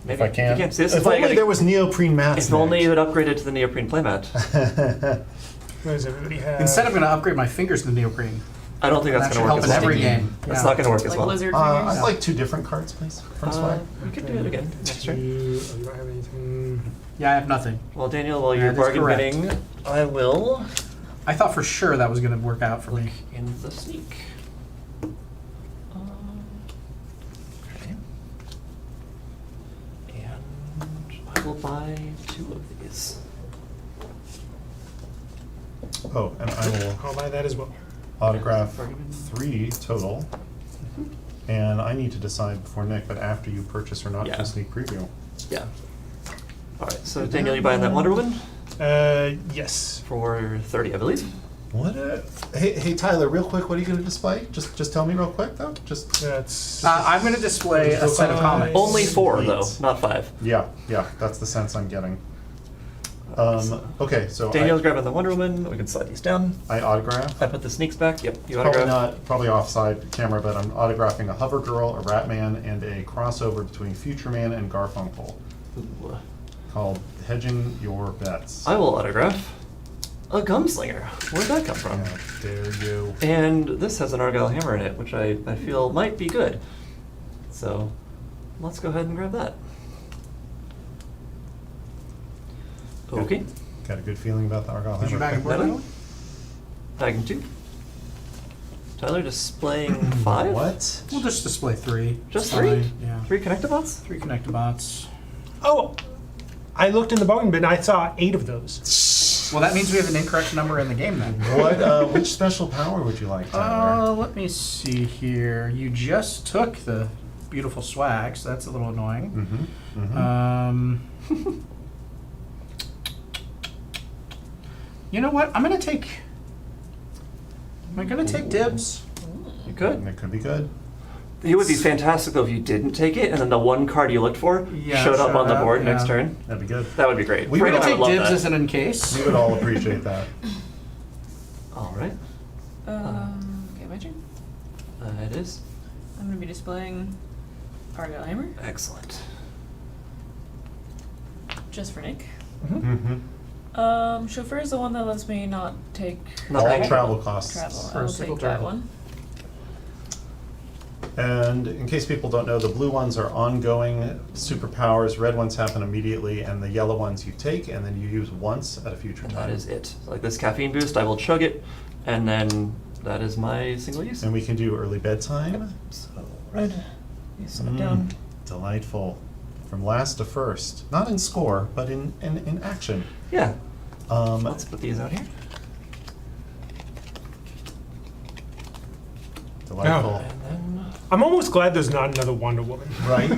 Maybe. If I can. You See, this is If why you only gotta- there was neoprene mats. If only you Nick. had upgraded to the neoprene playmat. What does everybody have? Instead, I'm going to upgrade my fingers to neoprene. I don't think that's That going should to work help as in well. every game. That's Yeah. not going to work as Like well. lizard I'd fingers. like 2 different cards, please, from swag. We could do it again next turn. You don't have anything. Yeah, I have nothing. Well, Daniel, while That you're is bargain correct. bidding, I will I thought for sure that was going to work out for look me. in the sneak. Okay. And I will buy 2 of these. Oh, and I will I'll buy that as well. autograph Bargain. 3 total. And I need to decide before Nick, but after you purchase or not Yeah. for sneak preview. Yeah. All right. So Daniel, you buying that Wonder Woman Yes. for 30, I believe. What? Hey, Tyler, real quick, what are you going to display? Just tell me real quick, though. That's. I'm going to display a set of comics. Only 4 though, Sweet. not 5. Yeah, that's the sense I'm getting. Okay, so Daniel's grabbing the Wonder Woman. We can slide these down. I autograph. I put the sneaks back. Yep, you Probably autograph. probably offside camera, but I'm autographing a Hover Girl, a Rat Man, and a crossover between Future Man and Garfunkel Ooh. called Hedging Your Bets. I will autograph a Gunslinger. Where'd that come from? How dare you? And this has an Argyle hammer in it, which I feel might be good. So let's go ahead and grab that. Okay. Got a good feeling about the Argyle Did you Hammer. bag and board Natalie? that one? Bagging 2. Tyler displaying 5? What? We'll just display 3. Just It's 3? fine, Yeah. 3 connectabots? 3 connectabots. Oh, I looked in the bargain bin. I saw 8 of those. Well, that means we have an incorrect number in the game then. What? Which special power would you like, Tyler? Let me see here. You just took the beautiful swag, so that's a little annoying. Mm-hmm. You know what? I'm gonna take. Am I gonna take dibs? You could. It could be good. It would be fantastic though if you didn't take it and then the one card you looked for Yeah, showed up on the showed up, board yeah. next turn. That'd be good. That would be great. We We're would gonna I take would love dibs that. as an in case. We would all appreciate that. All right. Okay, my turn. It is. I'm gonna be displaying Argyle Hammer, Excellent. just for Nick. Mm-hmm. Chauffeur is the one that lets me not take Not All paying. travel costs. travel. For I a will single take that travel. one. And in case people don't know, the blue ones are ongoing superpowers, red ones happen immediately, and the yellow ones you take and then you use once at a future And time. that is it. Like this caffeine boost, I will chug it, and then that is my single use. And we can do early bedtime. So red, you set it down. Delightful. From last to first. Not in score, but in action. Yeah. Um, Let's put these out here. delightful. And then I'm almost glad there's not another Wonder Woman. Right?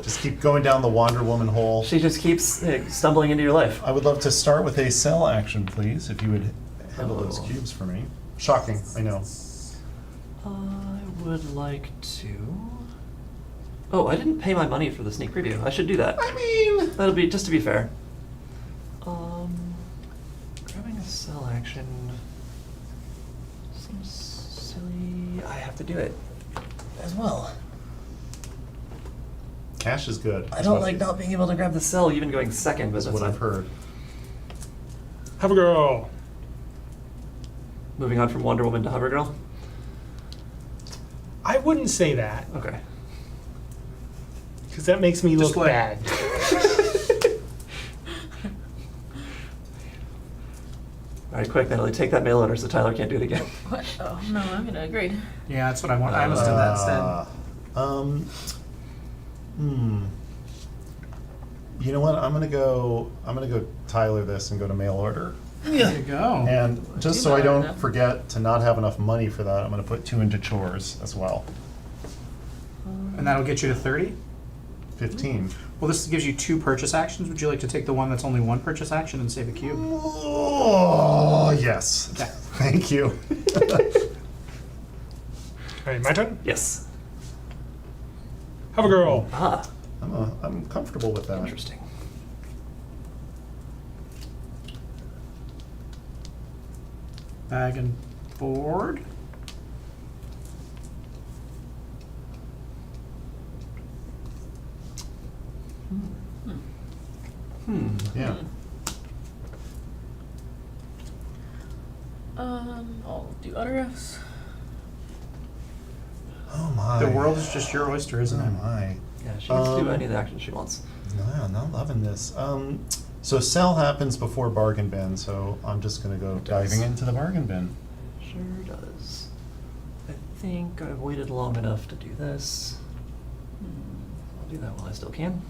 Just keep going down the Wonder Woman hole. she just keeps stumbling into your life. I would love to start with a sell action, please, if you would handle those Oh. cubes for me. Shocking, I know. I would like to. Oh, I didn't pay my money for the sneak preview. I should do that. I mean, That'll be just to be fair. Grabbing a sell action seems silly. I have to do it as well. Cash is good. I don't like not being able to grab the cell, even going second, but That's that's what I've fine. heard. Have a girl. Moving on from Wonder Woman to Hover Girl. I wouldn't say that, Okay. because that makes me look Display. bad. All right, quick, Natalie, take that mail order so Tyler can't do it again. What? Oh, no, I'm gonna agree. Yeah, that's what I want. I almost did that instead. You know what? I'm gonna go Tyler this and go to mail order. There you go. And just do so I that, don't yeah. forget to not have enough money for that, I'm gonna put 2 into chores as well. And that'll get you to 30? 15. Well, this gives you 2 purchase actions. Would you like to take the one that's only 1 purchase action and save a cube? Oh, yes. Okay. Thank you. All right, my turn. Yes. Have a girl. Ah, I'm comfortable with that. interesting. Bag and board. Yeah. I'll do autographs. Oh my. The world is just your oyster, isn't Oh it? my. Yeah, she can do any of the actions she wants. No, I'm not loving this. So sell happens before bargain bin, so I'm just gonna go It does. diving into the bargain bin. Sure does. I think I've waited long enough to do this. I'll do that while I still can.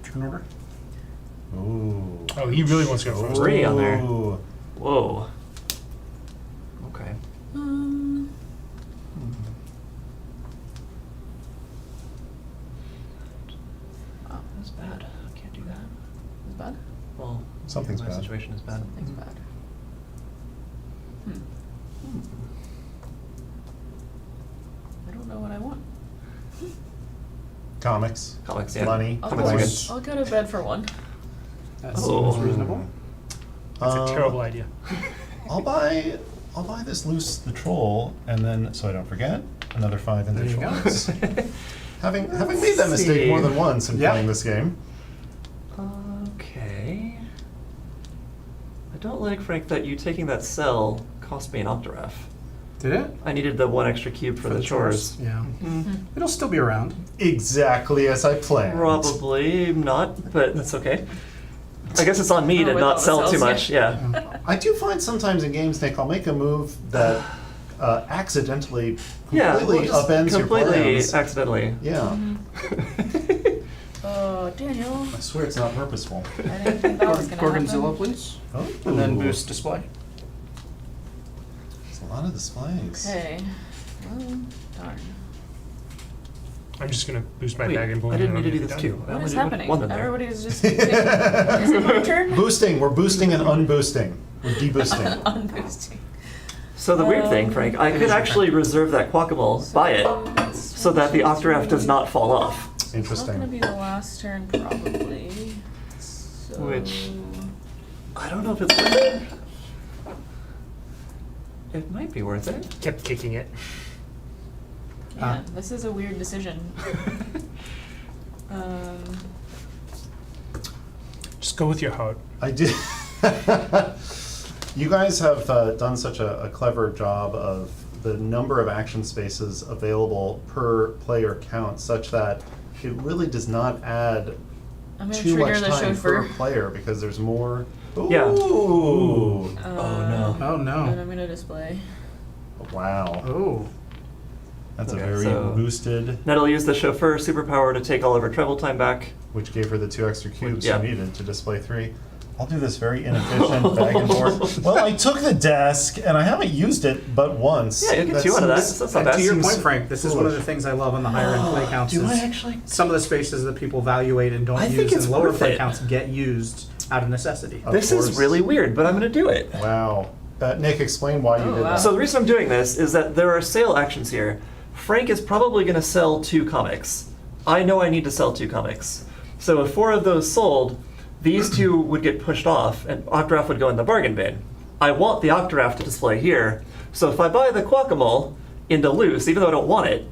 Turn order. Ooh. Oh, he really wants to go first. 3 on there. Ooh. Whoa. Okay. Oh, That's bad. I can't do that. it's bad. Well, Something's my bad. situation is bad. Something's bad. I don't know what I want. Comics. Comics, yeah. Money. I'll Comics go, are Coins. good. I'll go to bed for one. That Oh. seems reasonable. That's a terrible idea. I'll buy this Loose the Troll, and then, so I don't forget, another 5 in There the you go. chores. having made that mistake see. more than once in Yeah. playing this game. Okay. I don't like, Frank, that you taking that cell cost me an octaraph. Did it? I needed the 1 extra cube for the chores. Yeah. Mm, It'll still be around. Exactly as I planned. Probably not, but that's okay. I guess it's on me Oh, to with not all the sell too cells, much, yeah. yeah. I do find sometimes in games, Nick, I'll make a move that accidentally Yeah, completely well, just upends your completely plans. accidentally. Yeah. Oh, Daniel. I swear it's not purposeful. I didn't think that was gonna Gorgonzilla, happen. please. Oh. And then boost display. There's a lot of displays. Okay. Well, darn. I'm just gonna boost my Wait, bag and board. I didn't and mean to I'll do get this it too. done. I What only is did happening? one in there. Everybody's just. Is it my turn? Boosting. We're boosting and unboosting. We're deboosting. Unboosting. So the weird thing, Frank, I could actually reserve that Quackable, buy it, so that the octaraph does not fall off. It's not Interesting. gonna be the last turn, probably. So... Which- I don't know if it's worth it. It might be worth it. Kept kicking it. Yeah, this is a weird decision. Um, Just go with your heart. I did. You guys have done such a clever job of the number of action spaces available per player count, such that it really does not add I'm gonna too trigger much the time per chauffeur. player because there's more. Ooh. Yeah. Ooh. no. Oh, And no. I'm gonna display. Wow. Oh. That's a Okay, very so- boosted, Net'll use the chauffeur superpower to take all of her travel time back. which gave her the 2 extra cubes Yeah. she needed to display 3. I'll do this very inefficient bag and forth. Well, I took the desk and I haven't used it but once. Yeah, you'll get 2 out of that. seems- That's not And bad. to your seems point, Frank, this is one of the foolish. things I love on the higher end play counts. Do I is actually? some of the spaces that people evaluate and don't I think use it's and lower worth play it. counts get used out of necessity. Of This is course. really weird, but I'm gonna do it. Wow. Nick, explain why you Oh, did wow. that. So the reason I'm doing this is that there are sale actions here. Frank is probably going to sell 2 comics. I know I need to sell 2 comics. So if 4 of those sold, these 2 would get pushed off, and Octoraph would go in the bargain bin. I want the Octoraph to display here, so if I buy the Quack'emole into loose, even though I don't want it,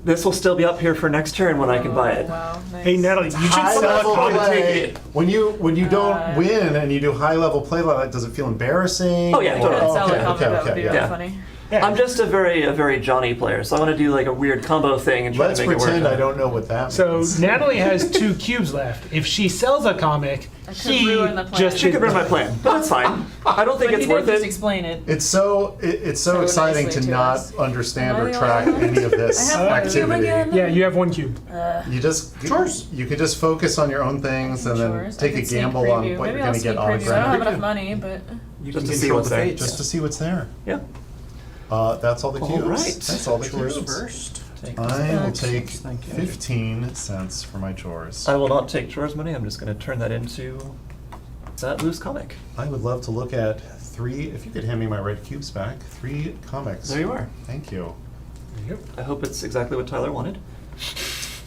this will still be up here for next turn when I can buy it. Oh, wow, nice. Hey, Natalie, you should High sell level a comic. take play. it. When you don't win and you do high level play like that, does it feel embarrassing? Oh, yeah, You totally. could sell okay, a comic, that would be yeah. really Yeah. funny. Yeah. I'm just a very Johnny player, so I want to do like a weird combo thing and try Let's to make it work. pretend I don't know what that So means. Natalie has 2 cubes left. If she sells a comic, That could he ruin the plan. just She could ruin my plan, but that's fine. I don't think But it's he worth did just it. explain it. It's so So exciting nicely to to not us. understand Am I or the track only one? any of this I have one cube activity. again. Yeah, you have 1 cube. You just Chores. you could just focus on your own things and then Chores. I take a could sneak gamble preview. on what Maybe you're I'll going to sneak get preview. I don't have autographed. enough money, but You Just can to see control what's the there. fates. Just to see what's there. Yeah. That's all the All cubes. right. That's all the Chores cubes. first. I will take Thank you. 15 cents for my chores. I will not take chores money. I'm just going to turn that into that loose comic. I would love to look at 3, if you could hand me my red cubes back, 3 comics. There you are. Thank you. Yep. I hope it's exactly what Tyler wanted.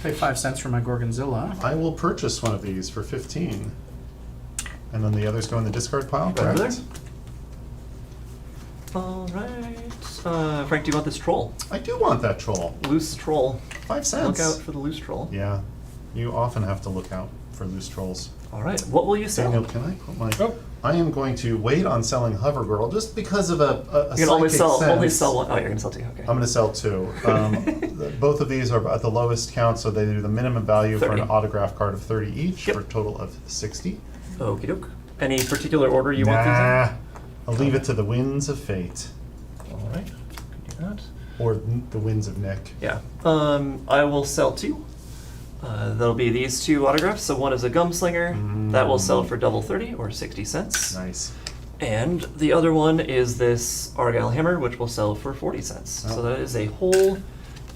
Pay 5 cents for my Gorgonzilla. I will purchase one of these for 15. And then the others go in the discard pile, Right over correct? All right. Frank, do you want this troll? I do want that troll. Loose troll. 5 cents. Look out for the loose troll. Yeah, you often have to look out for loose trolls. All right. What will you sell? Daniel, can I put my? Oh. I am going to wait on selling Hover Girl just because of a You can only psychic only sense. sell one. Oh, you're going to sell 2. Okay. I'm going to sell 2. Both of these are at the lowest count, so they do the minimum value for 30. an autograph card of 30 each Yep. for a total of 60. Okie doke. Any particular order you want these in? Nah, I'll leave it to the winds of fate, All right. Can do that. or the winds of Nick. Yeah. I will sell 2. That'll be these 2 autographs. So one is a Gumslinger. That will sell for double 30 or 60 cents. Nice. And the other one is this Argyle Hammer, which will sell for 40 cents. Oh. So that is a whole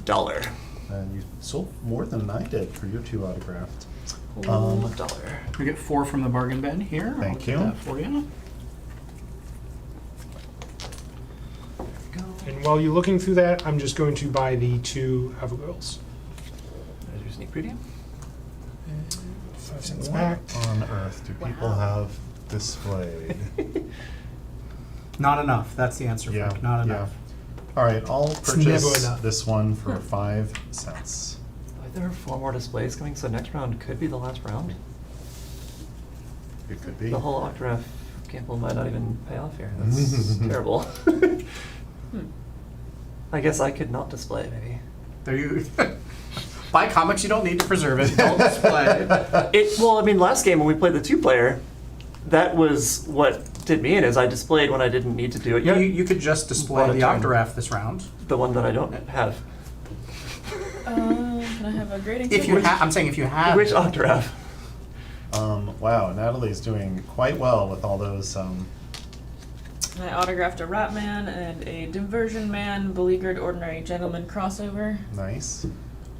$1. And you sold more than I did for your 2 autographed. Whole $1. We get 4 from the bargain bin here. Thank I'll get you. that for you. And while you're looking through that, I'm just going to buy the 2 Hover Girls. There's your sneak preview. 5 cents What back. on earth do people have displayed? Not enough. That's the answer, Yeah, Frank. Not yeah. enough. All right, I'll never purchase enough. this one for 5 cents. There are 4 more displays coming, so next round could be the last round. It could be. The whole Octoraph gamble might not even pay off here. That's terrible. I guess I could not display, maybe. There you buy comics you don't need to preserve it. Don't display. Well, I mean, last game when we played the 2-player, that was what did me in, is I displayed when I didn't need to do it. You could just display One the at a time. Octoraph this round. The one that I don't have. can I have a grading? If you table? have, I'm saying if you have. Which Octoraph? Wow, Natalie's doing quite well with all those. I autographed a Rat Man and a Diversion Man, Beleaguered Ordinary Gentleman crossover. Nice.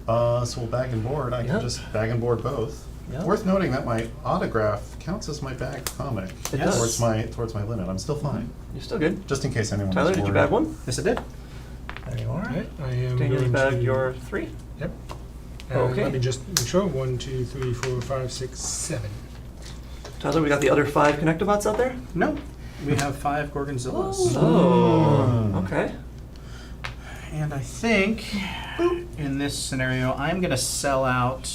So we'll bag and board. I can Yep. just bag and board both. Yep. Worth noting that my autograph counts as my bagged comic It does. towards my limit. I'm still fine, You're still good. just in case anyone Tyler, was did you worried. bag one? Yes, it did. There you are. Alright, I am Daniel's going bagged to... your 3. Yep. And Okay. let me just make sure. 1, 2, 3, 4, 5, 6, 7. Tyler, we got the other 5 Connectobots out there? No, we have 5 Gorgonzillas. Oh, okay. And I think in this scenario, I'm going to sell out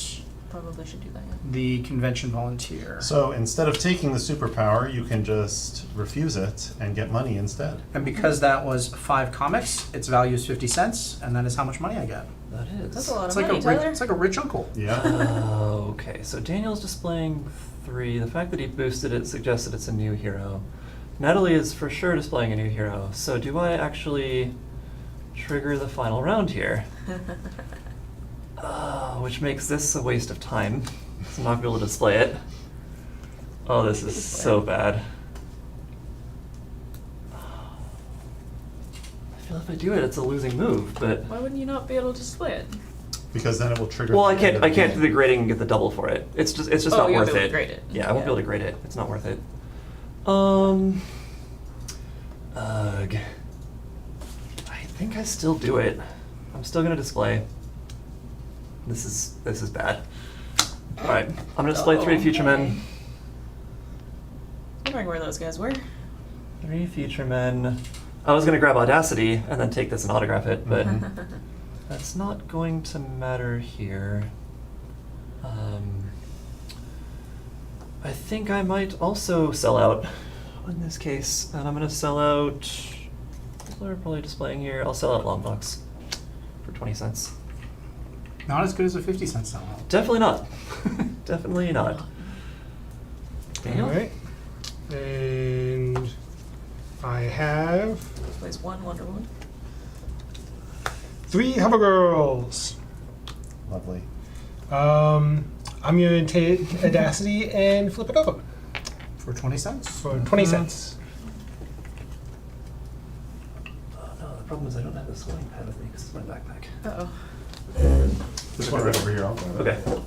Probably should do that. Yeah. the convention volunteer. So instead of taking the superpower, you can just refuse it and get money instead. And because that was 5 comics, its value is 50 cents, and that is how much money I get. That is. That's a lot It's of like money, a rich, Tyler. it's like a rich uncle. Yeah. Okay, so Daniel's displaying 3. The fact that he boosted it suggests that it's a new hero. Natalie is for sure displaying a new hero. So do I actually trigger the final round here? Which makes this a waste of time. So I'm not be able to display it. Oh, this is so bad. I feel if I do it, it's a losing move, but... Why wouldn't you not be able to display it? Because then it will trigger. Well, the I end of can't the do the game. grading and get the double for it. It's just Oh, not you'll worth be able to it. grade it. Yeah, I won't be Yeah. able to grade it. It's not worth it. Ugh. I think I still do it. I'm still gonna display. This is bad. All right, I'm gonna display 3 Future Men. Wondering where those guys were. 3 Future Men. I was gonna grab Audacity and then take this and autograph it, but that's not going to matter here. I think I might also sell out in this case, and I'm gonna sell out. People are probably displaying here. I'll sell out Longbox for 20 cents. Not as good as a 50-cent sellout. Definitely not. Definitely not. Daniel? All right. And I have Plays 1 Wonder Woman. 3 Hover Girls. Lovely. I'm going to take Audacity and flip it over For 20 cents? for 20 cents. Oh no, the problem is I don't have the sewing pad with me because it's my backpack. Uh-oh. This one right over here. I'll grab it. Okay.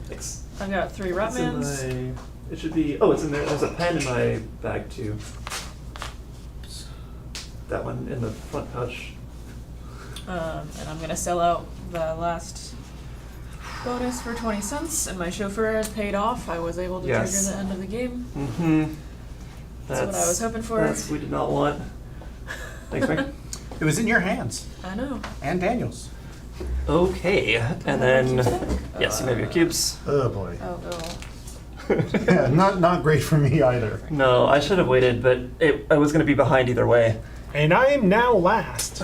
Thanks. I've got 3 It's in Ratmans. my, it should be, oh, it's in there. There's a pen in my bag too. That one in the front pouch. And I'm gonna sell out the last bonus for 20 cents, and my chauffeur has paid off. I was able to Yes. trigger the end of the game. Mm-hmm. That's what I was hoping for. That's we did not want. Thanks, Frank. It was in your hands. I know. And Daniel's. Okay, and then, yes, you may have your cubes. Oh boy. Oh, Yeah, not great for me either. No, I should have waited, but I was going to be behind either way. And I am now last.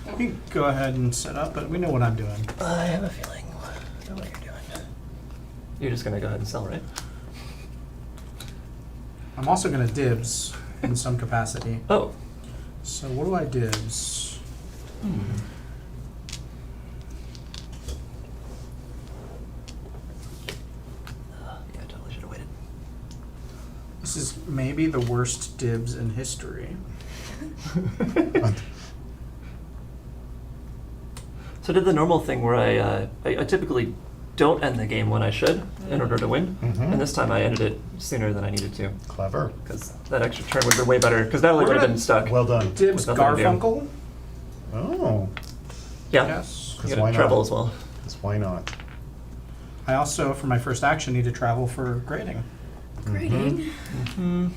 You can go ahead and set up, but we know what I'm doing. I have a feeling. I know what you're doing. You're just going to go ahead and sell, right? I'm also going to dibs in some capacity. Oh. So what do I dibs? Yeah, I totally should have waited. This is maybe the worst dibs in history. So I did the normal thing where I typically don't end the game when I should in order to win, Mhm. and this time I ended it sooner than I needed to Clever. because that extra turn would have been way better. Because Natalie would have been stuck. Well done. Dibs With nothing to do. Garfunkel? Oh, Yeah, Yes. you 'Cause got why to travel not? as well. 'Cause why not? I also, for my first action, need to travel for grading. Grading. Mm-hmm.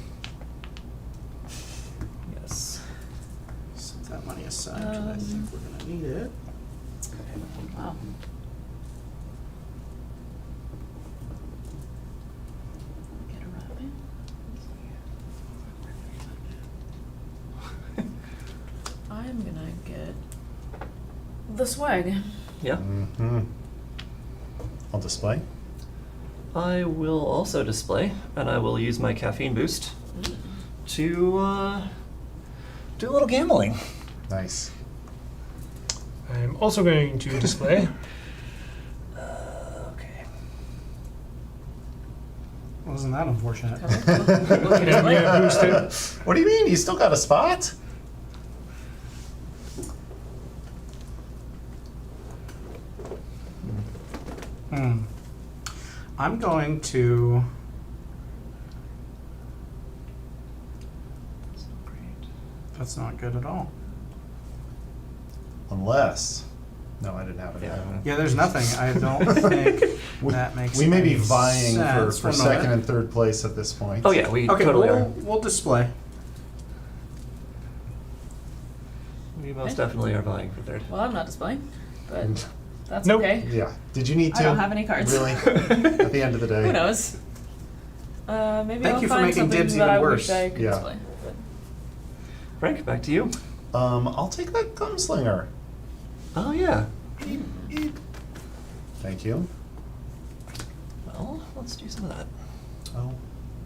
Yes. Set that money aside, 'cause I think we're going to need it. Wow. Get a Ratman. I'm gonna get the swag. Yeah. Mm-hmm. I'll display. I will also display, and I will use my caffeine boost to do a little gambling. Nice. I'm also going to display. Okay. Wasn't that unfortunate? Look at And I'm his going to leg. boost it. What do you mean? You still got a spot? I'm going to... That's not great. That's not good at all. Unless. No, I didn't have it. Yeah. Yeah, there's nothing. I don't think that makes We may be any vying sense. for One second moment. and third place at this point. Oh yeah, we Okay, totally we'll display. We most Okay. definitely are vying for third. Well, I'm not displaying, but that's Nope. okay. Yeah. Did you need to? I don't have any cards. Really? At the end of the day. Who knows? Maybe Thank I'll you for find making something dibs that even I worse. wish I could Yeah. display. But Frank, back to you. I'll take that gunslinger. Oh yeah. Thank you. Well, let's do some of that. Oh,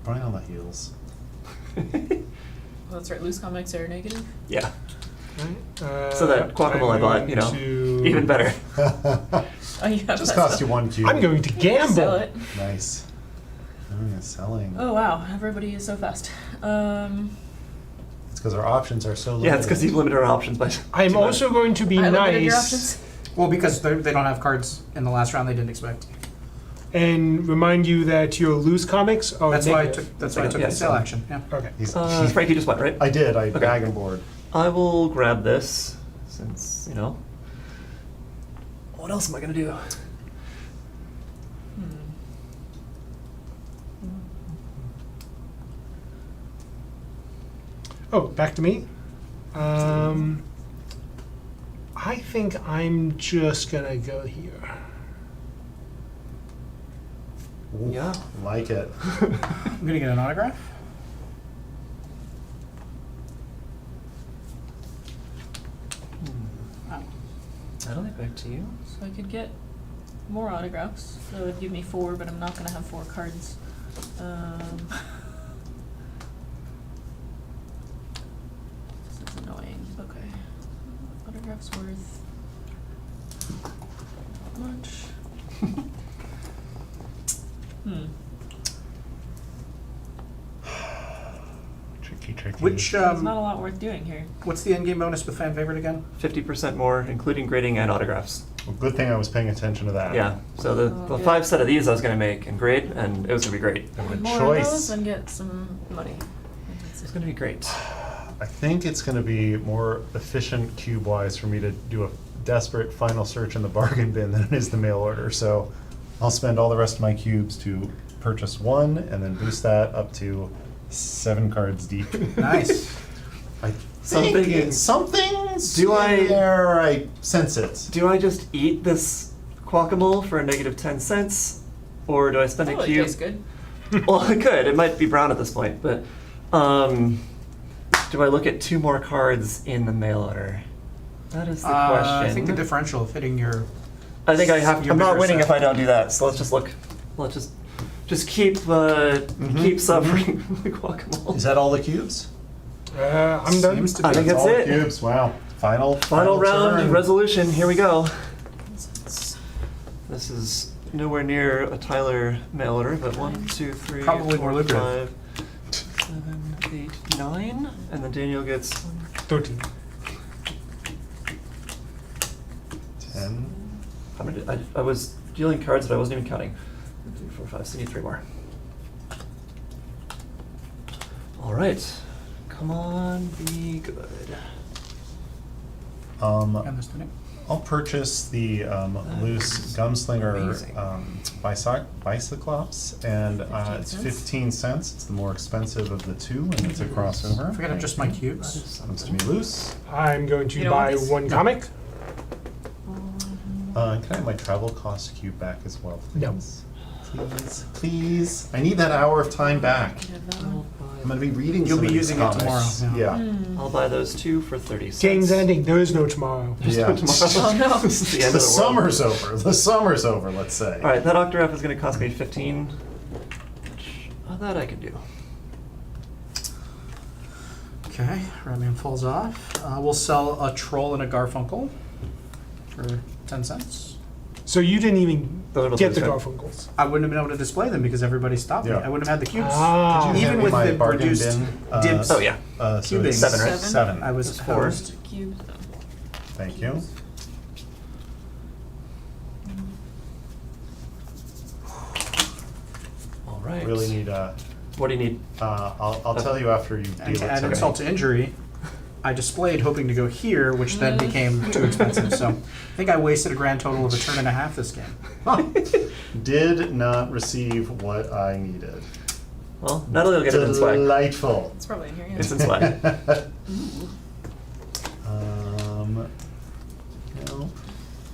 Brian on the heels. well, that's right. Loose comics are negative. Yeah. Right, So that guacamole I I'm bought, going you know, to- even better. Oh, yeah. Just that's cost the- you 1 cube. I'm going to gamble. Sell it. Nice. Selling. Oh wow! Everybody is so fast. It's because our options are so limited. Yeah, it's because you've limited our options by. I'm too much. also going to be I limited your nice options. Well, because they don't have cards in the last round they didn't expect. and remind you that your loose comics are That's why I negative. took. That's why I took Yeah, the sale so- action. Yeah. Okay. Frank, you just went, right? I did. I Okay. bag and board. I will grab this since, you know. What else am I gonna do? Oh, back to me. I think I'm just gonna go here. Ooh, Yeah. like it. I'm gonna get an autograph. Wow. That'll be back to you. So I could get more autographs. So it would give me 4, but I'm not gonna have 4 cards. This is annoying. Okay. Autographs worth not much. Tricky. Which There's not a lot worth doing here. what's the endgame bonus with fan favorite again? 50% more, including grading and autographs. Well, good thing I was paying attention to that. Yeah, so the Oh, 5 good. set of these I was going to make and grade, and it was going to be great. And One a more of those choice. and get some money. It's going to be great. I think it's going to be more efficient cube-wise for me to do a desperate final search in the bargain bin than it is the mail order. So I'll spend all the rest of my cubes to purchase one and then boost that up to 7 cards deep. Nice. I Something- think it's something's Do in I- there. I sense it. Do I just eat this guacamole for a negative 10 cents? Or do I spend a Oh, it cube? tastes good. Well, it could. It might be brown at this point, but do I look at 2 more cards in the mail order? That is the question. I think the differential of hitting your I think I have. your I'm not bigger winning set. if I don't do that. So let's just look. Let's just keep keep suffering the guacamole. Is that all the cubes? I'm done. Seems to I be. think that's all the it. cubes. Wow. Final round turn. resolution. Here we go. This is nowhere near a Tyler mail order, but 1, 2, 3, Probably 4, more lucrative. 5, 7, 8, 9, and then Daniel gets 13. 10. how many? I was dealing cards that I wasn't even counting. 1, 2, 3, 4, 5. So I need 3 more. All right, come on, be good. And this thing. I'll purchase the loose gunslinger amazing. bicyclops, and 15 it's cents? 15 cents. It's the more expensive of the 2, and it's a crossover. Forget I'm just my That cubes. is Comes to something. me loose. I'm going You to don't want buy these? 1 comic. Can I have my travel cost cube back as well, No. please? Please. I need that hour of time back. I'm going to be reading You'll some be of these using it comics. tomorrow, Yeah. Hmm. I'll buy those 2 for 30 cents. Game's ending. There is no tomorrow. There's Yeah. no tomorrow. Oh, no. This is the end The of the world. summer's over. The summer's over, let's say. All right, that octograph is going to cost me 15. Which, that I can do. Okay, Ramian falls off. We'll sell a troll and a Garfunkel for 10 cents. So you didn't even Those get the are- Garfunkels. I wouldn't have been able to display them because everybody stopped me. Yeah. I wouldn't have had the cubes. Ah. Could you Even hand me with my the bargain reduced bin? dibs. Oh, yeah. So Cubing. it's 7, right? 7. I was It's 4. Cubes. Thank you. All right. Really need What do you need? I'll tell you after you deal And with to add something. insult to injury, I displayed hoping to go here, which then became too expensive. So I think I wasted a grand total of a turn and a half this game. Did not receive what I needed. Well, Natalie will get it in swag. Delightful. It's probably in here, yeah. It's in swag.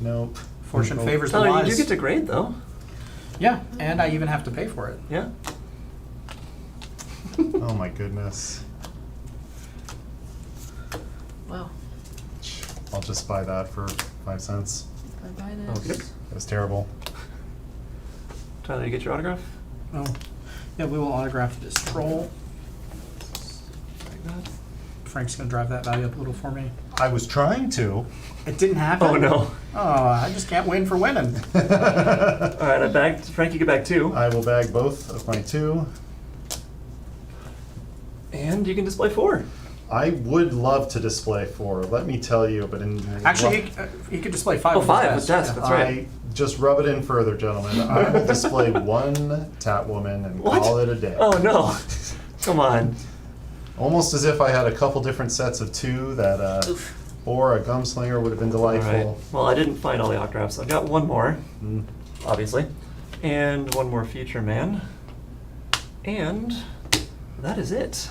Nope. Fortune Nope. favors the Oh, you wise. do get to grade though. Yeah, and I even have to pay for it. Yeah. Oh my goodness. Wow. I'll just buy that for 5 cents. If I buy Okay. this. It was terrible. Tyler, you get your autograph? Oh, yeah, we will autograph this troll. Like that. Frank's gonna drive that value up a little for me. I was trying to. It didn't happen. Oh no. Oh, I just can't win for winning. All right, I bagged. Frank, you get back 2. I will bag both of my 2. And you can display 4. I would love to display 4, let me tell you, but in Actually, he could display 5. Oh, with 5 his with desk, that's right. I just rub it in further, gentlemen. I will display 1 Tatwoman and What? call it a day. Oh no. Come on. Almost as if I had a couple different sets of 2 that, Oof. or a Gumslinger would have been All right. delightful. Well, I didn't find all the autographs. I've got 1 more, Mm. obviously, and 1 more Future Man, and that is it.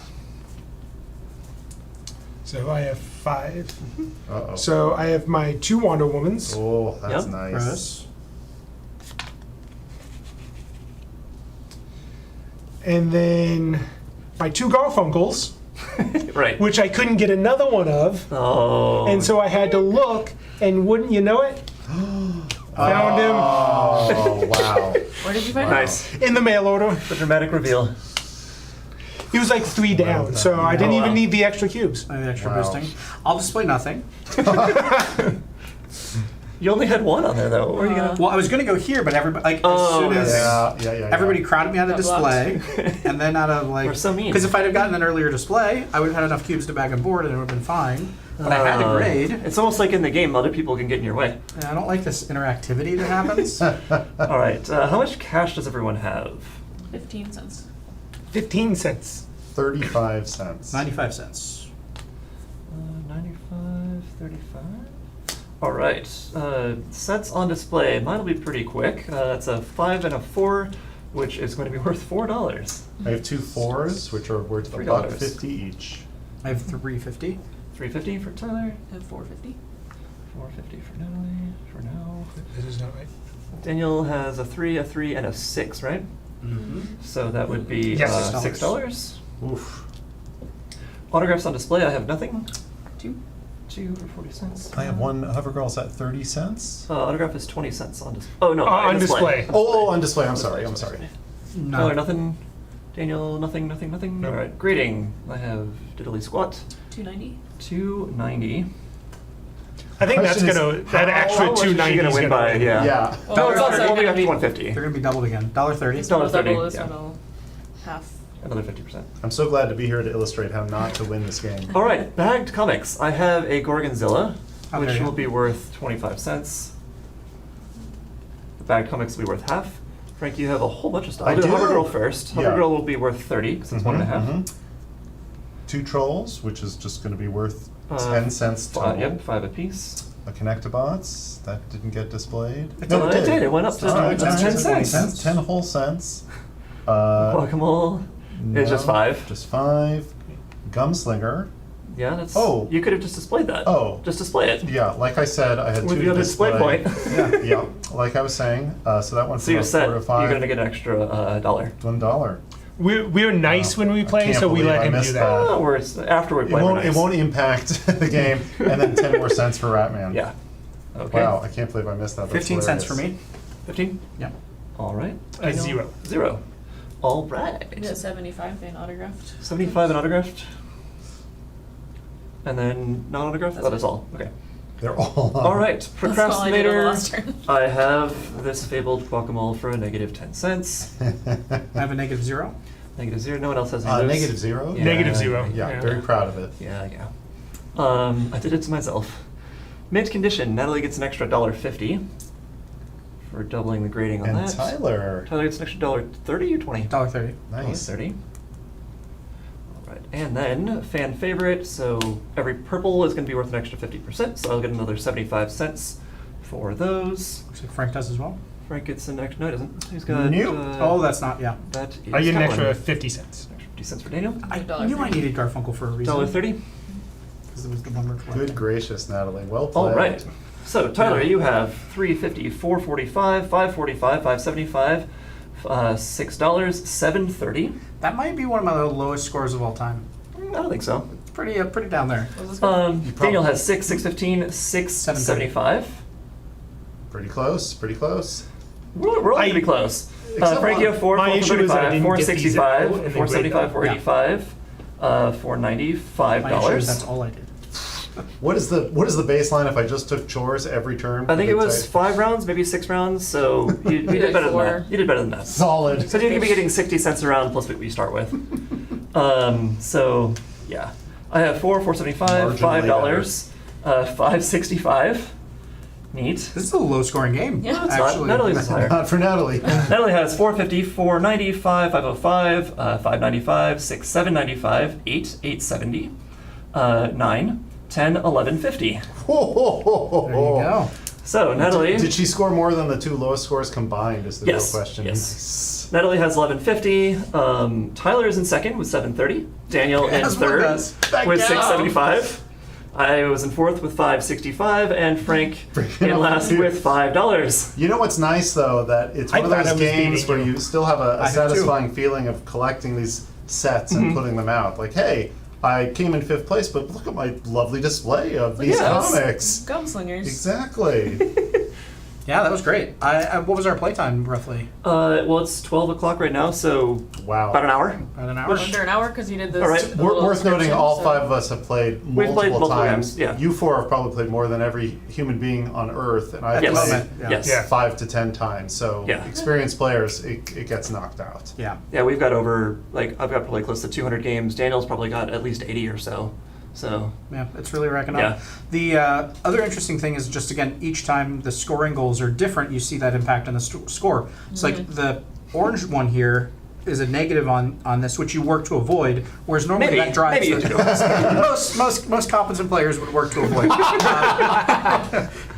So I have 5. Uh-oh. So I have my 2 Wonder Womans. Oh, that's Yep. nice. Gross. And then my 2 Garfunkels, Right. which I couldn't get another one of. Oh. And so I had to look, and wouldn't you know it? Found him Oh, wow. Where did you find Nice. in the mail order. The dramatic reveal. He was like 3 down, done. so I didn't Oh, even wow. need the extra cubes. I have extra Wow. boosting. I'll display nothing. You only had 1 on there though. Where are you gonna? Well, I was gonna go here, but everybody, like, Oh, as soon as Yeah. everybody crowded me out of Got blocked. display, and then out of like, We're so mean. because if I'd have gotten an earlier display, I would have had enough cubes to bag on board, and it would have been fine. But I had to grade, It's almost like in the game, other people can get in your way. and I don't like this interactivity that happens. All right. How much cash does everyone have? 15 cents. 15 cents. 35 cents. 95 cents. 95, 35. All right. Sets on display. Mine will be pretty quick. It's a 5 and a 4, which is going to be worth $4. I have 2 4s, which are worth $3. $1.50 each. I have 350. $3.50 for Tyler. I have 450. $4.50 for Natalie. For now. This is not right. Daniel has a 3, a 3, and a 6, right? Mm-hmm. So that would be Yes. $6. Oof. Autographs on display. I have nothing. 2. 2 for 40 cents. I have 1 Hovergirls at 30 cents. Autograph is 20 cents on display. Oh no, On display. Oh, on display. I'm sorry. No. Tyler, nothing. Daniel, nothing. No. All right. Grading. I have diddly squat. 290. 290. I think that's Question is, gonna that how extra much is she 290 gonna is win gonna by? win. Yeah. Yeah. Well, Dollar it's also thirty. gonna be- 150. They're gonna be doubled again. $1.30. This one will double, $1.30, this yeah. one will half. Another 50%. I'm so glad to be here to illustrate how not to win this game. All right. Bagged comics. I have a Gorgonzilla, Oh, which there you will go. be worth 25 cents. The bagged comics will be worth half. Frank, you have a whole bunch of stuff. I I'll do do. Hovergirl first. Yeah. Hovergirl will be worth 30 because it's 1.5. 2 trolls, which is just going to be worth Uh, 10 cents total. Yep, 5 apiece. A Connectabots that didn't get displayed. It No, it did. It went up to All right, 10 cents. 10 whole cents. Guacamole is just no, 5. Just 5. Gumslinger. Yeah, that's. Oh. You could have just displayed that. Oh. Just display it. Yeah, like I said, I had With 2 the to other display display. point. yeah, like I was saying. So that went So from you're set. 4 to 5. You're going to get an extra $1. $1. We're nice when we play, can't so we believe let I him do missed that. that. Oh, we're afterward It play. won't, we're nice. it won't impact the game, and then 10 more cents for Ratman. Yeah. Okay. Wow, I can't believe I missed that. That's 15 cents for hilarious. me. 15. Yeah. All right. A Daniel? 0. 0. All right. I got 75 and autographed. 75 and autographed. And then non-autographed. That's That is it. all. Okay. They're all on. All right. That's all I did on the Procrastinator. last turn. I have this fabled guacamole for a negative 10 cents. I have a -0. Negative 0. No one else has any of those? Negative 0? Yeah. Negative 0. Yeah, very proud of it. Yeah. I did it to myself. Mint condition. Natalie gets an extra $1.50 for doubling the grading on And that. Tyler. Tyler gets an extra $1.30 or 20? $1.30. Nice. $1.30. All right, and then fan favorite. So every purple is going to be worth an extra 50%. So I'll get another 75 cents for those. Looks like Frank does as well. Frank gets an extra. No, he doesn't. He's got. Nope. Oh, that's not, yeah. That is. I get an Talon. extra 50 cents. Extra 50 cents for Daniel. I $1.30. knew I needed Garfunkel for a reason. $1.30. Because it was the one we're collecting. Good gracious, Natalie. Well played. All right. So Tyler, you have $3.50, $4.45, $5.45, $5.75, $6, $7.30. That might be one of my lowest scores of all time. I don't think so. It's pretty down there. Was this good? You Daniel probably- has 6, $6.15, $6.75. Pretty close, pretty close. We're all I- pretty close. Except Frank, you have 4, My issue is that I 435, didn't get the 465, zero and then 475, grade them. 485, $490, My issue is $5. that's all I did. What is the baseline if I just took chores every turn? I think it Good was type? 5 rounds, maybe 6 rounds. So you did like better than 4. that. You did better than that. Solid. So you could be getting 60 cents a round plus what you start with. So yeah, I have 4, 475, Marginally $5, $5.65. Neat. This is a low scoring game. Yeah. It's not. Actually. Natalie's is higher. Not for Natalie. Natalie has 450, 490, 505, 595, 6, 795, 8, 870, 9, 10, 1150. There you go. So Natalie, Did she score more than the 2 lowest scores combined? Is the Yes, real question. yes. Natalie has 1150. Tyler is in second with 730. Daniel in As one third does. Back with down. 675. I was in fourth with 565, and Frank in last with $5. You know what's nice though, that it's one I of thought I those was games beating where you. you still have a I do too. satisfying feeling of collecting these sets and putting them out. Like, hey, I came in 5th place, but look at my lovely display of these at us. comics. Gunslingers. Exactly. Yeah, that was great. What was our playtime roughly? Well, it's 12 o'clock right now, so Wow. about an hour. About an hour. Under an hour because you did this. All right. the little Worth noting, description, all so- 5 of us have played We've played multiple times. games, yeah. You 4 have probably played more than every human being on Earth, and I've At the Yes. played moment, yeah. Yes. Yeah. 5 to 10 times. So Yeah. experienced players, it gets knocked out. Yeah. Yeah, we've got over, like, I've got probably close to 200 games. Daniel's probably got at least 80 or so. So, Yeah, it's really racking Yeah. up. The other interesting thing is just, again, each time the scoring goals are different, you see that impact on the score. It's like the orange one here is a negative on this, which you work to avoid, whereas normally Maybe. that drives Maybe you the, most competent players would work to avoid.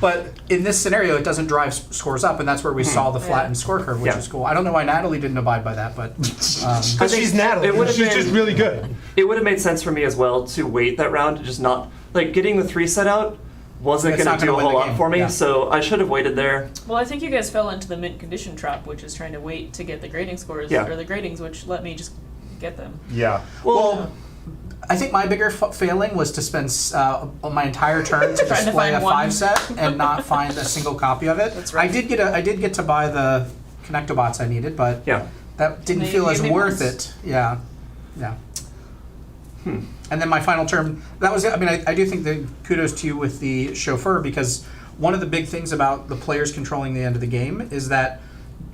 But in this scenario, it doesn't drive scores up, and that's where we saw the flattened score curve, which Yeah. is cool. I don't know why Natalie didn't abide by that, but Because she's Natalie. it would've She's been- just really good. it would have made sense for me as well to wait that round, to just not, like, getting the 3 set out wasn't It's going not to do a gonna win whole the lot game, for me, yeah. so I should have waited there. Well, I think you guys fell into the mint condition trap, which is trying to wait to get the grading scores Yeah. or the gradings, which let me just get them. Yeah. well, I think my bigger failing was to spend my entire turn to Trying to display find a one. 5 set and not find a single copy of it. That's right. I did get to buy the Connectobots I needed, but Yeah. that didn't Maybe feel as give me worth once. it. Yeah, yeah. And then my final term, that was it. I mean, I do think that kudos to you with the chauffeur, because one of the big things about the players controlling the end of the game is that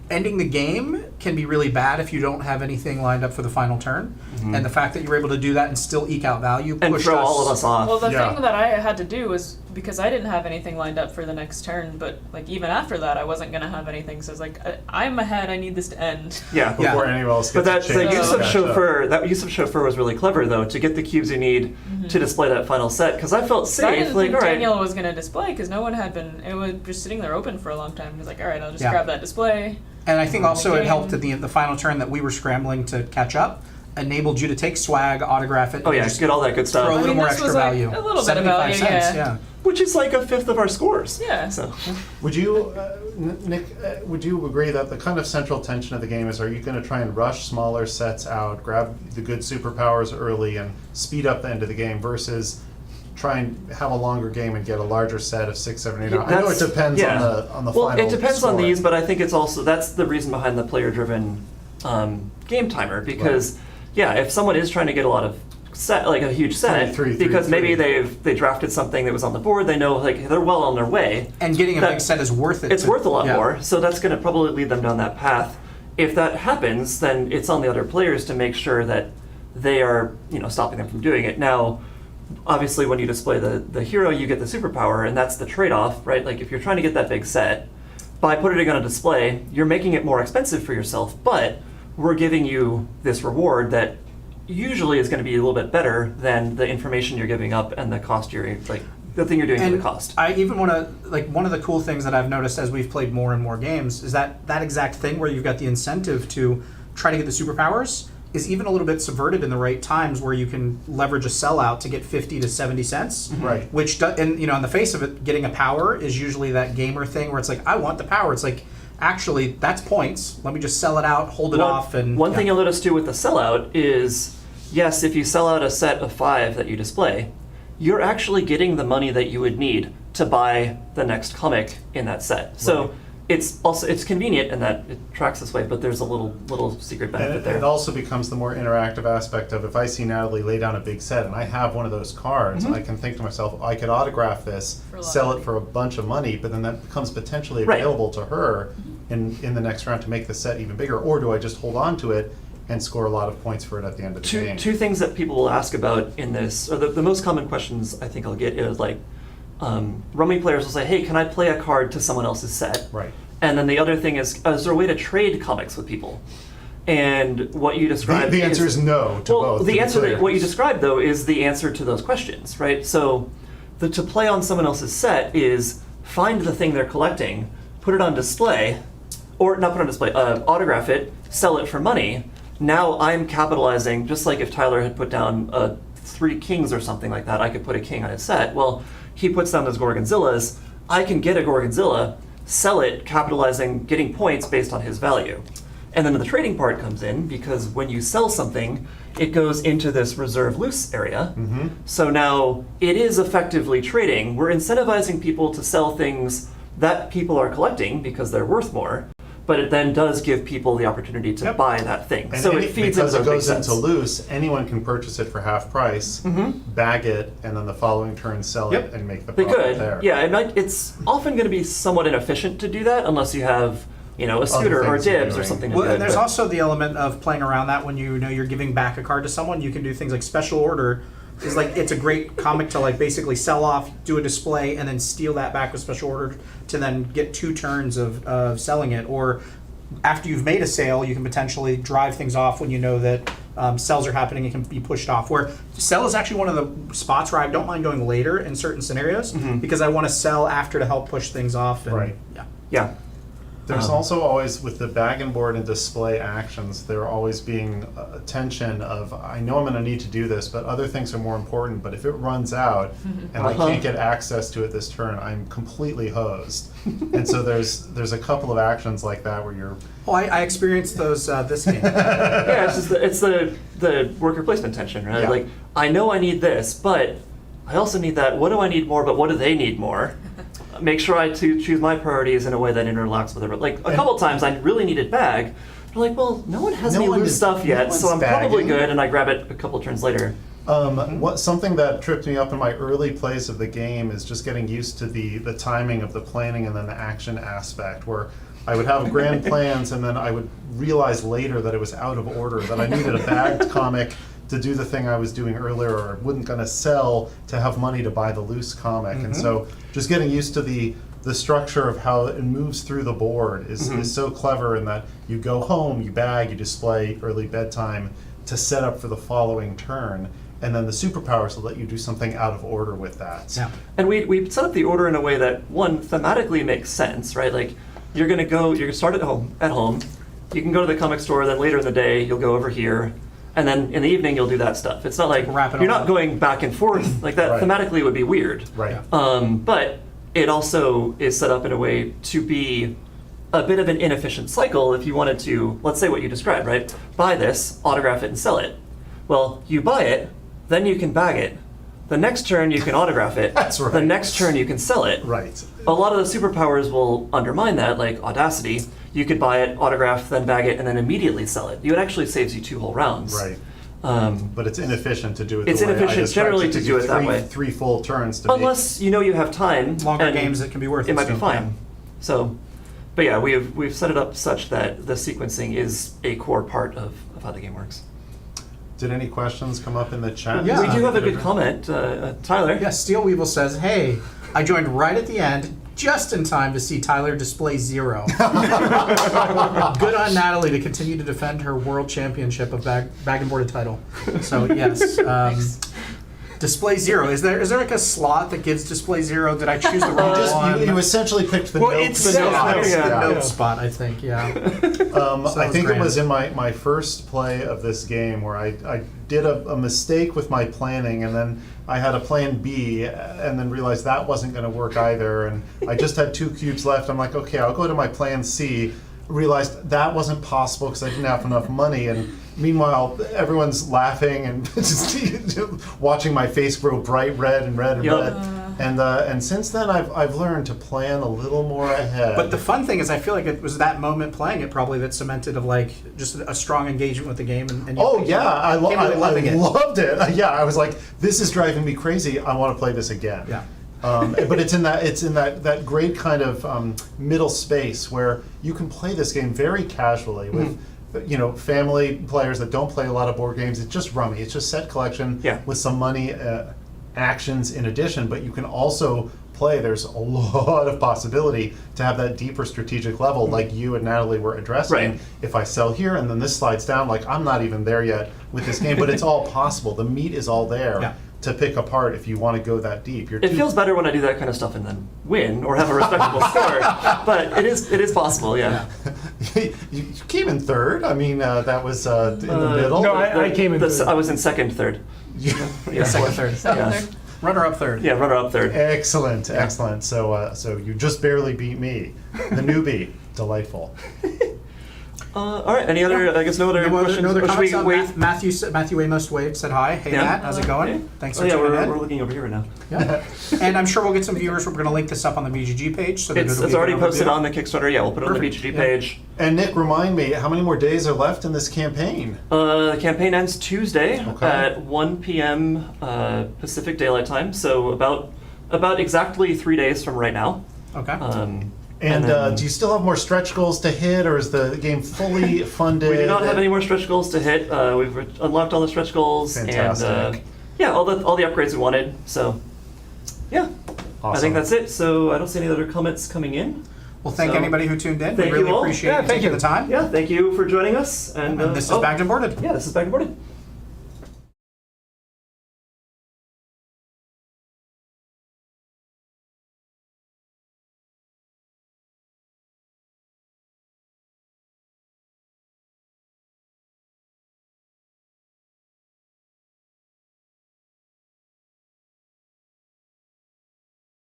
ending the game can be really bad if you don't have anything lined up for the final turn. And the fact that you were able to do that and still eke out value And pushed throw all of us off. Well, the Yeah. thing that I had to do was because I didn't have anything lined up for the next turn, but like even after that, I wasn't gonna have anything. So it's like I'm ahead. I need this to end. Yeah. Yeah. Before anyone else But gets that a the chance use to of catch up. chauffeur, that use of chauffeur was really clever though, to get the cubes you need to display that final set. Because I felt So I safe, didn't like, think all right, Daniel was gonna display because no one had been. It was just sitting there open for a long time. He was like, all right, I'll just Yeah. grab that display. And I think also it game. helped at the final turn that we were scrambling to catch up, enabled you to take swag, autograph it, oh and yeah, just get all that good throw a stuff, little mean, more this extra was like value. a little bit of 75 value, cents, yeah. which is like a fifth of our scores. Yeah. So Would you, Nick, would you agree that the kind of central tension of the game is, are you going to try and rush smaller sets out, grab the good superpowers early and speed up the end of the game, versus try and have a longer game and get a larger set of 6, 7, 8, 9? I know it That's- depends yeah. on the well, final it depends on score. these, but I think it's also, that's the reason behind the player-driven game timer, because yeah, if someone is trying to get a lot of set, like a huge set, 3, 3, because maybe 3. they drafted something that was on the board, they know like they're well on their way. And getting a That- big set is worth it. It's worth a lot yeah. more, so that's going to probably lead them down that path. If that happens, then it's on the other players to make sure that they are, stopping them from doing it. Now, obviously, when you display the hero, you get the superpower, and that's the trade-off, right? Like, if you're trying to get that big set, by putting it on a display, you're making it more expensive for yourself, but we're giving you this reward that usually is going to be a little bit better than the information you're giving up and the cost the thing you're doing for And the cost. I even want to, like, one of the cool things that I've noticed as we've played more and more games is that exact thing where you've got the incentive to try to get the superpowers is even a little bit subverted in the right times, where you can leverage a sellout to get 50 to 70 cents. Right. Which, and on the face of it, getting a power is usually that gamer thing where it's like, I want the power. It's like, actually, that's points. Let me just sell it out, hold it off, and One yeah. thing you'll notice too with the sellout is, yes, if you sell out a set of 5 that you display, you're actually getting the money that you would need to buy the next comic in that set. So Right. it's convenient in that it tracks this way, but there's a little secret benefit And there. it also becomes the more interactive aspect of, if I see Natalie lay down a big set and I have one of those cards, I can think to myself, I could autograph this, For a lot of sell it money. for a bunch of money, but then that becomes potentially Right. available to her in the next round to make the set even bigger. Or do I just hold on to it and score a lot of points for it at the end of the game? Two things that people will ask about in this, or the most common questions I think I'll get is like, Rummy players will say, hey, can I play a card to someone else's set? Right. And then the other thing is there a way to trade comics with people? And what you described The answer is no to well, both. to the be answer clear. that what you described though is the answer to those questions, right? So to play on someone else's set is find the thing they're collecting, put it on display, or not put on display, autograph it, sell it for money. Now I'm capitalizing, just like if Tyler had put down 3 kings or something like that, I could put a king on his set. Well, he puts down those Gorgonzillas, I can get a Gorgonzilla, sell it, capitalizing, getting points based on his value. And then the trading part comes in, because when you sell something, it goes into this reserve loose area. So now it is effectively trading. We're incentivizing people to sell things that people are collecting because they're worth more, but it then does give people the opportunity to buy that thing. And so it feeds because into it goes big into sense. loose, anyone can purchase it for half price, bag it, and then the following turn sell it and make the They profit could, there. yeah. It's often going to be somewhat inefficient to do that unless you have, a scooter or things you're dibs or doing. something. to Well, do it, and there's but- also the element of playing around that when you know you're giving back a card to someone. You can do things like special order. Is like it's a great comic to like basically sell off, do a display, and then steal that back with special order to then get 2 turns of selling it. Or after you've made a sale, you can potentially drive things off when you know that sales are happening and can be pushed off. Where sell is actually one of the spots where I don't mind going later in certain scenarios because I want to sell after to help push things off. And, Right. Yeah. Yeah. There's also always, with the bag and board and display actions, there always being a tension of, I know I'm going to need to do this, but other things are more important. But if it runs out and I can't get access to it this turn, I'm completely hosed. And so there's a couple of actions like that where you're... Oh, I experienced those this game. Yeah, it's the worker placement tension, right? Yeah. Like, I know I need this, but I also need that. What do I need more, but what do they need more? Make sure I choose my priorities in a way that interlocks with it. Like, a couple times I really needed bag. They're like, well, no one has No any one loose is- stuff no yet, one's so I'm probably bagging. good, and I grab it a couple turns later. Something that tripped me up in my early plays of the game is just getting used to the timing of the planning and then the action aspect, where I would have grand plans and then I would realize later that it was out of order, that I needed a bagged comic to do the thing I was doing earlier, or wasn't going to sell to have money to buy the loose comic. And so just getting used to the structure of how it moves through the board is so clever in that you go home, you bag, you display early bedtime to set up for the following turn. And then the superpowers will let you do something out of order with that. Yeah. And we set up the order in a way that, one, thematically makes sense, right? Like, you're gonna start at home, you can go to the comic store, then later in the day, you'll go over here, and then in the evening, you'll do that stuff. It's not like, Wrap it you're all not up. going back and forth, like that Right. thematically would be weird. Right. But it also is set up in a way to be a bit of an inefficient cycle if you wanted to, let's say what you described, right? Buy this, autograph it, and sell it. Well, you buy it, then you can bag it. The next turn you can autograph it. That's right. The next turn you can sell it. Right. A lot of the superpowers will undermine that, like Audacity. You could buy it, autograph, then bag it, and then immediately sell it. It actually saves you 2 whole rounds. Right. Um, But it's inefficient to do it. It's the way I inefficient described generally to do it that three- way. 3 full turns to unless you know you have time. Longer and games that can be worth it it might be still, fine. yeah. So, but yeah, we've set it up such that the sequencing is a core part of how the game works. Did any questions come up in the chat? Yeah. We do have a good comment, Tyler. Yeah, Steel Weevil says, "Hey, I joined right at the end, just in time to see Tyler display 0. Good on Natalie to continue to defend her world championship of bag and boarded title." So yes, display 0. Is there like a slot that gives display 0? Did I choose the wrong one? You essentially picked the Well, note it's the spot. note, yeah. the note Yeah. spot, I think. Yeah. I think it grand. was in my first play of this game where I did a mistake with my planning, and then I had a plan B, and then realized that wasn't going to work either, and I just had 2 cubes left. I'm like, okay, I'll go to my plan C. Realized that wasn't possible because I didn't have enough money, and meanwhile everyone's laughing and just watching my face grow bright red and red and Yep. red. And since then I've learned to plan a little more ahead. But the fun thing is, I feel like it was that moment playing it probably that cemented of like just a strong engagement with the game. And you Oh yeah, I loving it. loved it. Yeah, I was like, this is driving me crazy. I want to play this again. Yeah. But it's in that great kind of middle space where you can play this game very casually with family players that don't play a lot of board games. It's just rummy. It's just set collection Yeah. with some money actions in addition. But you can also play. There's a lot of possibility to have that deeper strategic level, like you and Natalie were addressing. Right. If I sell here and then this slides down, like I'm not even there yet. with this game, but it's all possible. The meat is all there Yeah. to pick apart if you want to go that deep. It feels better when I do that kind of stuff and then win or have a respectable score, but it is possible, yeah. You came in third. I mean, that was in the middle. No, I came in third. I was in second, third. Yeah. Second, third. Second, Yeah. third. Runner-up third. Yeah, runner-up third. Excellent, excellent. So you just barely beat me, the newbie. Delightful. All right. Any other? I guess no other questions. No other Or should we comments? wait? Matthew Amos waved, said hi. Hey Yeah. Matt, how's it going? Hey. Thanks Oh for yeah, tuning we're in. looking over here right now. Yeah. And I'm sure we'll get some viewers. We're going to link this up on the BGG page. So that It's it'll be already an posted overview. on the Kickstarter. Yeah, we'll put it on the Perfect. BGG Yeah. page. And Nick, remind me, how many more days are left in this campaign? The campaign ends Tuesday Okay. at 1 p.m. Pacific Daylight Time, so about exactly 3 days from right now. Okay. And then- do you still have more stretch goals to hit, or is the game fully funded? We do not have any more stretch goals to hit. We've unlocked all the stretch goals, and Fantastic. yeah, all the upgrades we wanted. So, yeah, I Awesome. think that's it. So I don't see any other comments coming in. Well, thank So, anybody who tuned in. We thank really you all. appreciate Yeah, you thank taking you. the time. Yeah, thank you for joining us. And And this is Bagged and Boarded. Yeah, this is Bagged and Boarded.